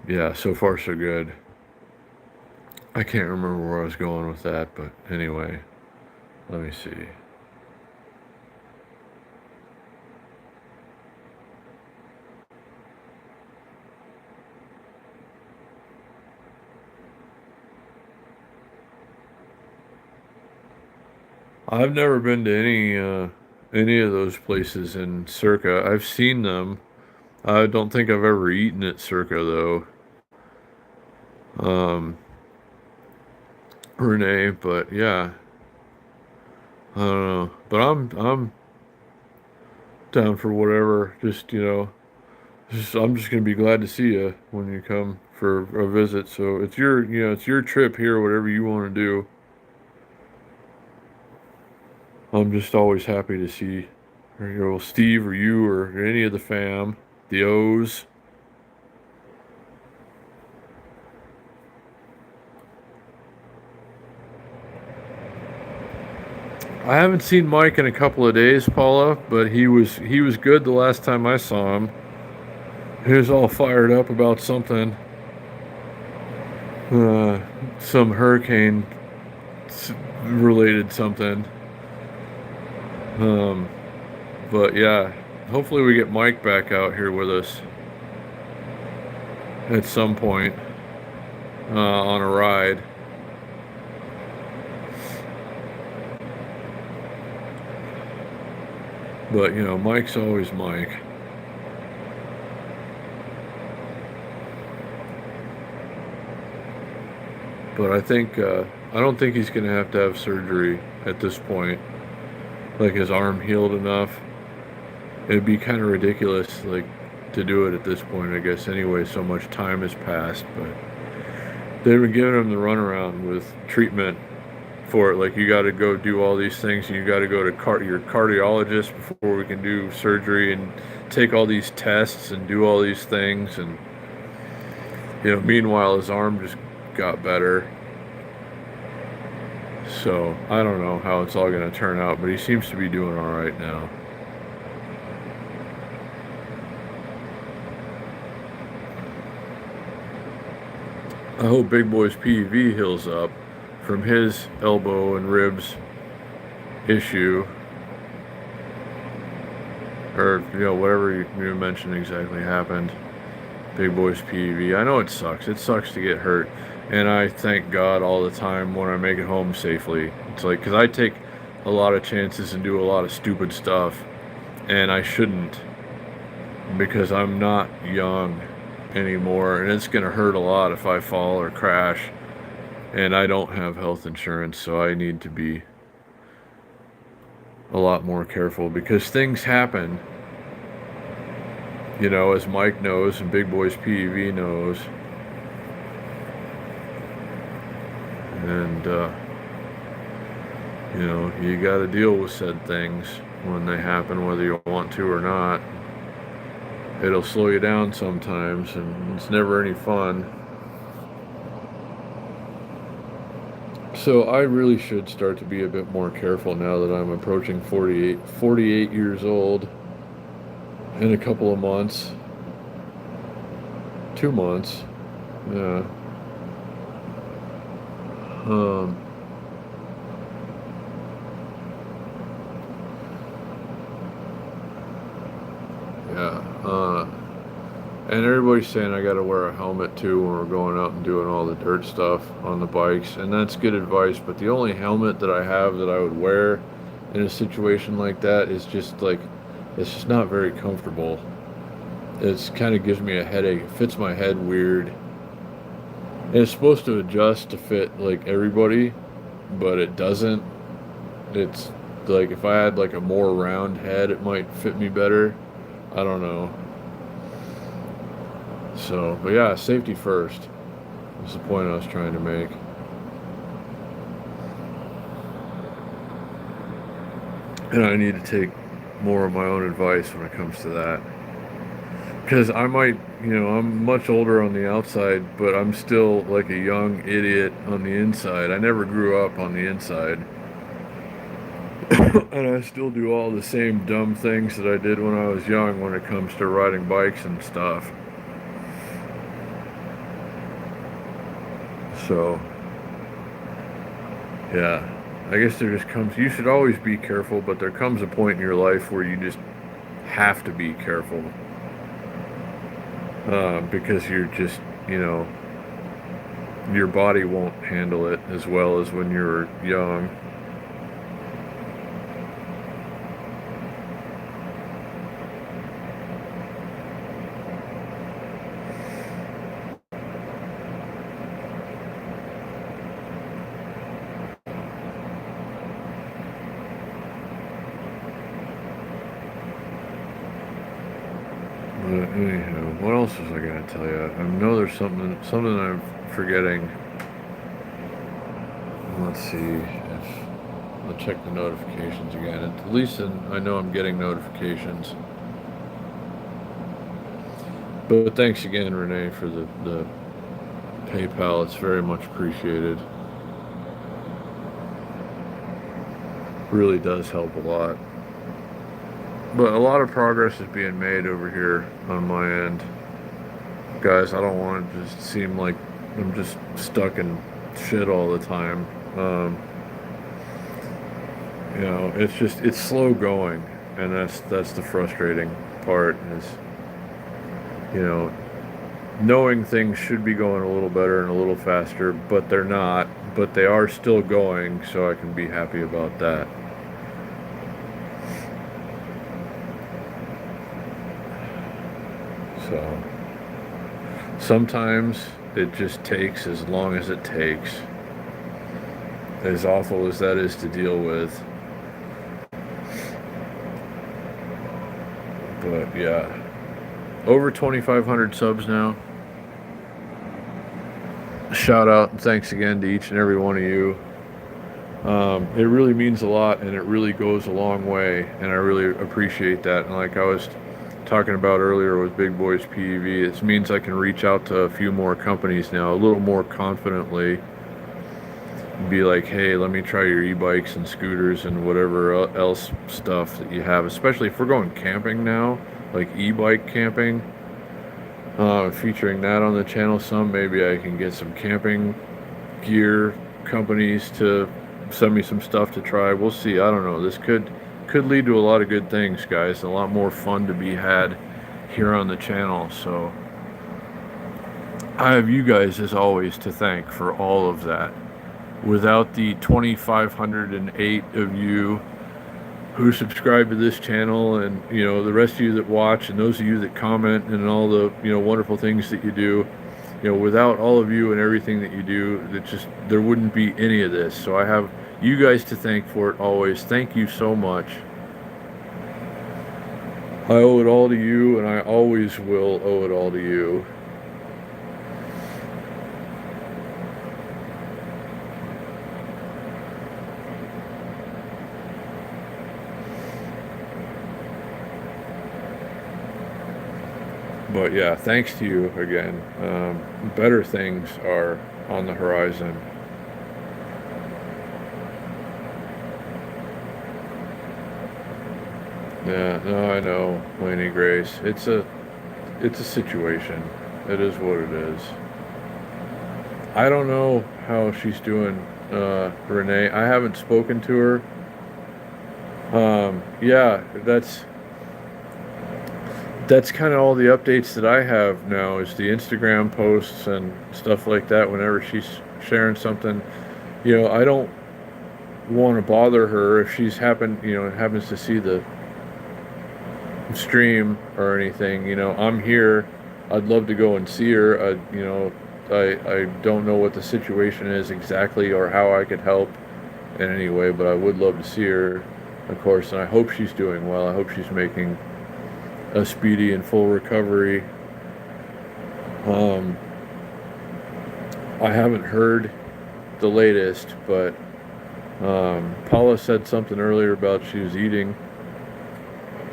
yeah, so far so good. I can't remember where I was going with that, but anyway, let me see. I've never been to any of those places in Circa. I've seen them. I don't think I've ever eaten at Circa though. Um, Renee, but yeah, I don't know. But I'm down for whatever. I'm just gonna be glad to see you when you come for a visit. So it's it's your trip here, whatever you want to do. I'm just always happy to see, Steve or you or any of the fam, the O's. I haven't seen Mike in a couple of days, Paula, but he was good the last time I saw him. He was all fired up about something, uh, some hurricane related something. Um, but yeah, hopefully we get Mike back out here with us at some point on a ride. But Mike's always Mike. But I don't think he's gonna have to have surgery at this point. Like his arm healed enough. It'd be kind of ridiculous, like, to do it at this point, I guess. Anyway, so much time has passed, but they've been giving him the runaround with treatment for it. Like, you got to go do all these things, and you got to go to your cardiologist before we can do surgery, and take all these tests and do all these things. And meanwhile, his arm just got better. So I don't know how it's all going to turn out, but he seems to be doing all right now. I hope Big Boy's PEV heals up from his elbow and ribs issue, or whatever you mentioned exactly happened. Big Boy's PEV. I know it sucks. It sucks to get hurt, and I thank God all the time when I make it home safely. It's like, because I take a lot of chances and do a lot of stupid stuff, and I shouldn't, because I'm not young anymore, and it's gonna hurt a lot if I fall or crash, and I don't have health insurance, so I need to be a lot more careful, because things happen, as Mike knows and Big Boy's PEV knows. And you got to deal with said things when they happen, whether you want to or not. It'll slow you down sometimes, and it's never any fun. So I really should start to be a bit more careful now that I'm approaching 48 years old in a couple of months. 2 months. Yeah. Yeah. And everybody's saying I got to wear a helmet too when we're going out and doing all the dirt stuff on the bikes, and that's good advice. But the only helmet that I have that I would wear in a situation like that is just like, it's just not very comfortable. It's kind of gives me a headache. It fits my head weird. And it's supposed to adjust to fit like everybody, but it doesn't. It's like, if I had like a more round head, it might fit me better. I don't know. So, but yeah, safety first is the point I was trying to make. And I need to take more of my own advice when it comes to that. Because I might, I'm much older on the outside, but I'm still like a young idiot on the inside. I never grew up on the inside. And I still do all the same dumb things that I did when I was young when it comes to riding bikes and stuff. So, yeah, I guess you should always be careful, but there comes a point in your life where you just have to be careful. Because you're just, your body won't handle it as well as when you're young. Anyhow, what else was I gonna tell you? I know there's something I'm forgetting. Let's see if I'll check the notifications again. At least I know I'm getting notifications. But thanks again, Renee, for the PayPal. It's very much appreciated. Really does help a lot. But a lot of progress is being made over here on my end. Guys, I don't want it to just seem like I'm just stuck in shit all the time. You know, it's slow going, and that's the frustrating part is, you know, knowing things should be going a little better and a little faster, but they're not, but they are still going, so I can be happy about that. So sometimes it just takes as long as it takes, as awful as that is to deal with. But yeah, over 2,500 subs now. Shout out and thanks again to each and every one of you. It really means a lot, and it really goes a long way, and I really appreciate that. And like I was talking about earlier with Big Boys PEV, it means I can reach out to a few more companies now a little more confidently. Be like, hey, let me try your e-bikes and scooters and whatever else stuff that you have, especially if we're going camping now, like e-bike camping, featuring that on the channel some. Maybe I can get some camping gear companies to send me some stuff to try. We'll see. I don't know. This could lead to a lot of good things, guys. A lot more fun to be had here on the channel. So I have you guys as always to thank for all of that. Without the 2,508 of you who subscribe to this channel, and you know, the rest of you that watch, and those of you that comment, and all the, you know, wonderful things that you do, you know, without all of you and everything that you do, there wouldn't be any of this. So I have you guys to thank for it always. Thank you so much. I owe it all to you, and I always will owe it all to you. But yeah, thanks to you again. Better things are on the horizon. Yeah, no, I know, Lainey Grace. It's a situation. It is what it is. I don't know how she's doing, Renee. I haven't spoken to her. Yeah, that's kind of all the updates that I have now, is the Instagram posts and stuff like that. Whenever she's sharing something, you know, I don't want to bother her if she's happens to see the stream or anything. You know, I'm here. I'd love to go and see her. I don't know what the situation is exactly or how I could help in any way, but I would love to see her, of course, and I hope she's doing well. I hope she's making a speedy and full recovery. I haven't heard the latest, but Paula said something earlier about she was eating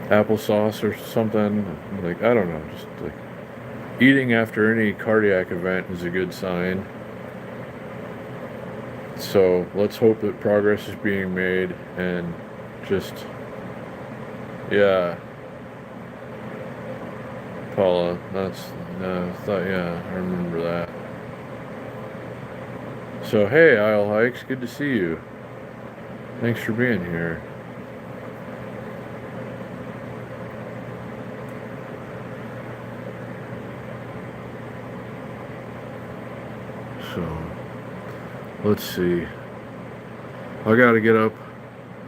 applesauce or something. Like, I don't know, just like eating after any cardiac event is a good sign. So let's hope that progress is being made, and just, yeah. Paula, yeah, I remember that. So hey, Isle Hikes, good to see you. Thanks for being here. So let's see. I gotta get up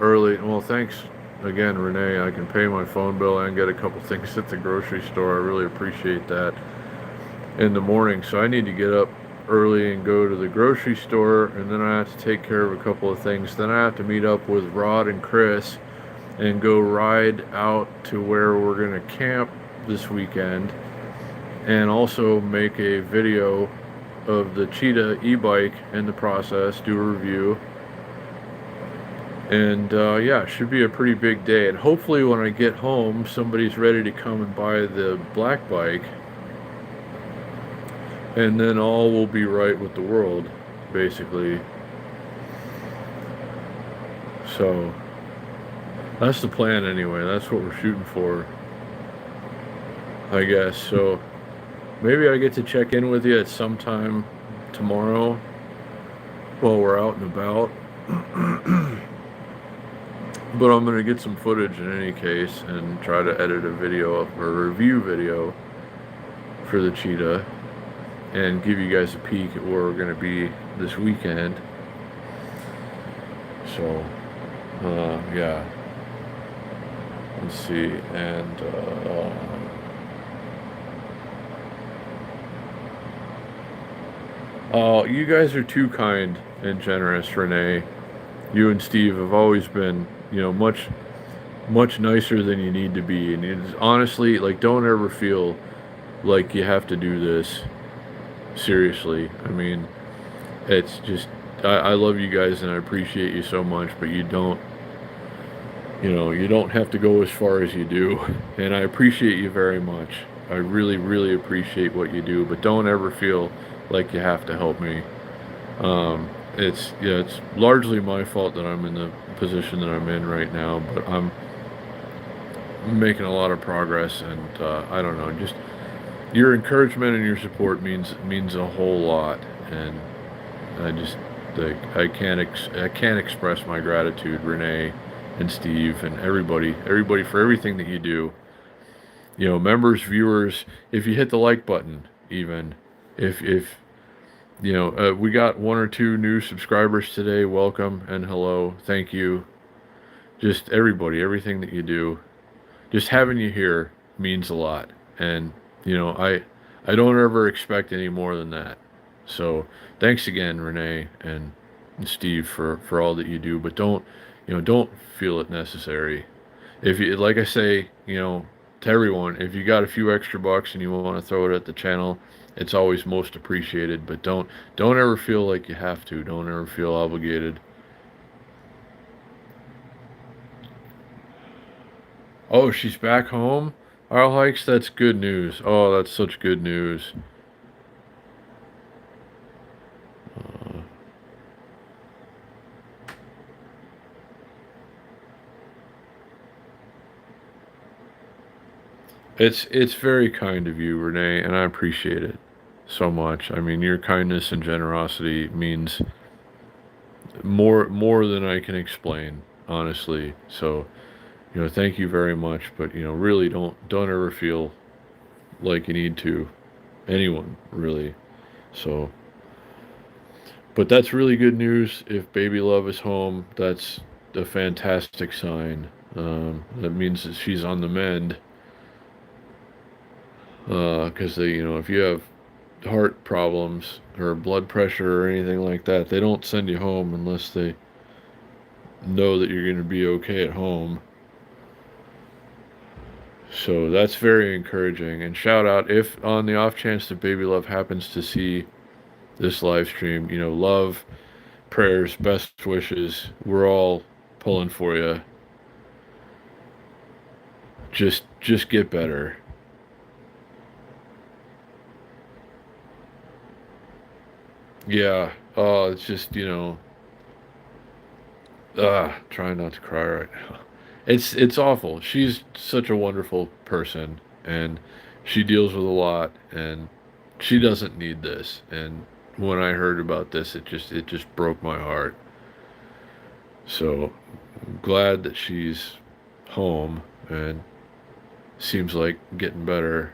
early. Well, thanks again, Renee. I can pay my phone bill and get a couple things at the grocery store. I really appreciate that in the morning. So I need to get up early and go to the grocery store, and then I have to take care of a couple of things. Then I have to meet up with Rod and Chris and go ride out to where we're gonna camp this weekend, and also make a video of the Cheetah e-bike in the process, do a review. And yeah, it should be a pretty big day. And hopefully when I get home, somebody's ready to come and buy the black bike. And then all will be right with the world, basically. So that's the plan anyway. That's what we're shooting for, I guess. So maybe I get to check in with you at some time tomorrow while we're out and about. But I'm going to get some footage in any case and try to edit a video or a review video for the Cheetah and give you guys a peek at where we're going to be this weekend. So, yeah. Let's see. And, you guys are too kind and generous, Renee. You and Steve have always been, much nicer than you need to be. And it's honestly, like, don't ever feel like you have to do this. Seriously. I mean, it's just, I love you guys and I appreciate you so much, but you don't have to go as far as you do. And I appreciate you very much. I really, really appreciate what you do, but don't ever feel like you have to help me. It's largely my fault that I'm in the position that I'm in right now, but I'm making a lot of progress, and I don't know, just your encouragement and your support means a whole lot, and I can't express my gratitude, Renee and Steve and everybody for everything that you do. Members, viewers, if you hit the like button, even if we got 1 or 2 new subscribers today. Welcome and hello. Thank you. Just everybody, everything that you do. Just having you here means a lot. And, I don't ever expect any more than that. So thanks again, Renee and Steve, for all that you do. But don't feel it necessary. If you, like I say, to everyone, if you got a few extra bucks and you want to throw it at the channel, it's always most appreciated, but don't ever feel like you have to. Don't ever feel obligated. Oh, she's back home? Our hikes, that's good news. Oh, that's such good news. It's very kind of you, Renee, and I appreciate it so much. I mean, your kindness and generosity means more than I can explain, honestly. So, thank you very much. But really, don't ever feel like you need to. Anyone, really. So, but that's really good news. If Baby Love is home, that's a fantastic sign. That means that she's on the mend. Because if you have heart problems or blood pressure or anything like that, they don't send you home unless they know that you're going to be okay at home. So that's very encouraging. And shout out, if on the off chance that Baby Love happens to see this live stream, love, prayers, best wishes. We're all pulling for you. Just get better. Yeah. Oh, it's just, trying not to cry right now. It's awful. She's such a wonderful person, and she deals with a lot, and she doesn't need this. And when I heard about this, it just broke my heart. So I'm glad that she's home and seems like getting better.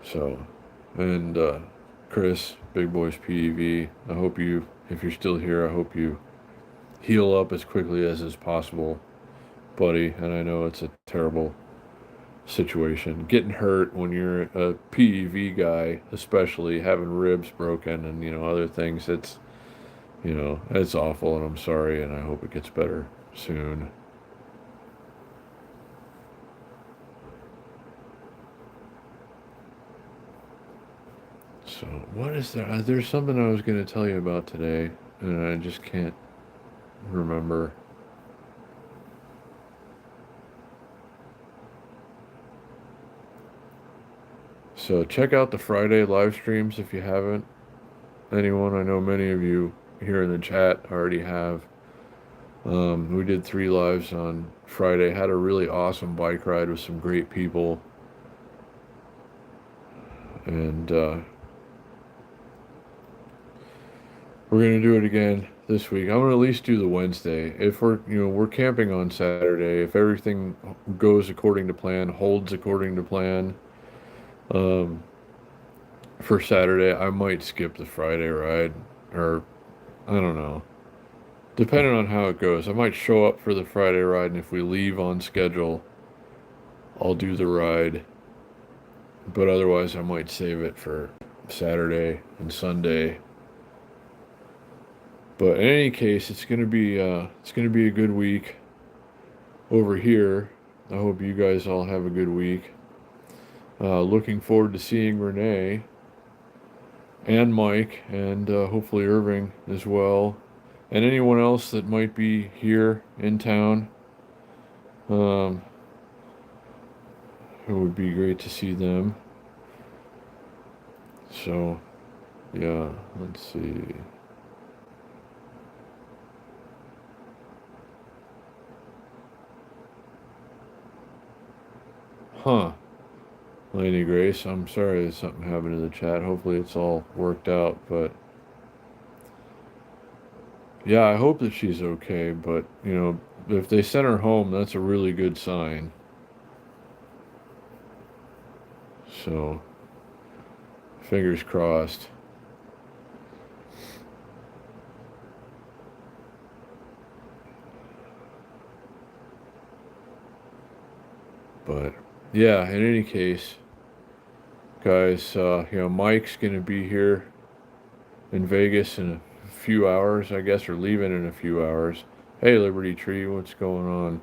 So, and Chris, Big Boys PEV, I hope you, if you're still here, I hope you heal up as quickly as is possible, buddy. And I know it's a terrible situation. Getting hurt when you're a PEV guy, especially having ribs broken and other things, You know, it's awful, and I'm sorry, and I hope it gets better soon. So, what is there? There's something I was going to tell you about today, and I just can't remember. So, check out the Friday live streams if you haven't. Anyone, I know many of you here in the chat already have. We did 3 lives on Friday, had a really awesome bike ride with some great people. And we're going to do it again this week. I'm going to at least do the Wednesday. If we're camping on Saturday, if everything goes according to plan, holds according to plan, for Saturday, I might skip the Friday ride, or I don't know. Depending on how it goes, I might show up for the Friday ride, and if we leave on schedule, I'll do the ride. But otherwise, I might save it for Saturday and Sunday. But in any case, it's gonna be a good week over here. I hope you guys all have a good week. Looking forward to seeing Renee and Mike, and hopefully Irving as well, and anyone else that might be here in town. It would be great to see them. So, yeah, let's see. Huh. Lady Grace, I'm sorry there's something happened in the chat. Hopefully it's all worked out, but yeah, I hope that she's okay, but if they sent her home, that's a really good sign. So, fingers crossed. But yeah, in any case, guys, Mike's gonna be here in Vegas in a few hours, I guess, or leaving in a few hours. Hey, Liberty Tree, what's going on?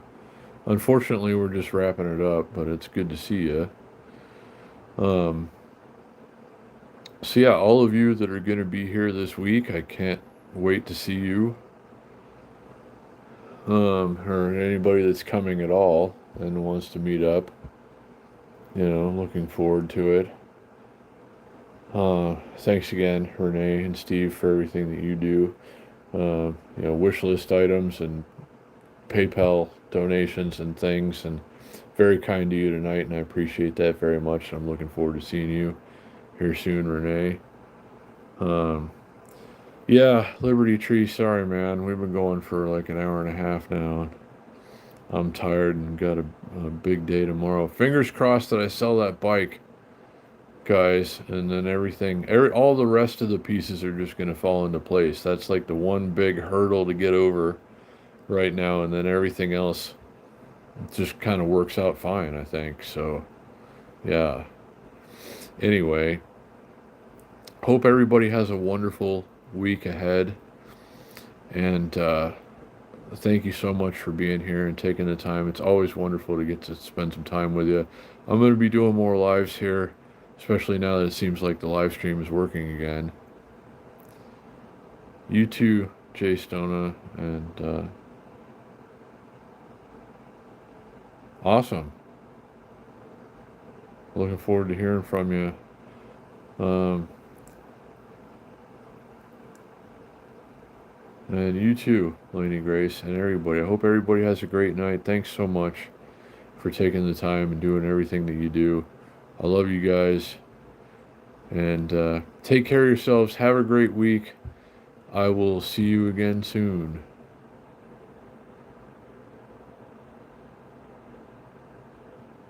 Unfortunately, we're just wrapping it up, but it's good to see you. So yeah, all of you that are going to be here this week, I can't wait to see you. Or anybody that's coming at all and wants to meet up. Looking forward to it. Thanks again, Renee and Steve, for everything that you do. Wish list items and PayPal donations and things, and very kind to you tonight, and I appreciate that very much. I'm looking forward to seeing you here soon, Renee. Yeah, Liberty Tree, sorry, man. We've been going for like an hour and a half now. I'm tired and got a big day tomorrow. Fingers crossed that I sell that bike, guys, and then all the rest of the pieces are just going to fall into place. That's like the one big hurdle to get over right now, and then everything else just kind of works out fine, I think. So, yeah. Anyway, hope everybody has a wonderful week ahead, and thank you so much for being here and taking the time. It's always wonderful to get to spend some time with you. I'm going to be doing more lives here, especially now that it seems like the live stream is working again. You too, Jay Stona, and awesome. Looking forward to hearing from you. And you too, Lady Grace, and everybody. I hope everybody has a great night. Thanks so much for taking the time and doing everything that you do. I love you guys. And take care of yourselves. Have a great week. I will see you again soon.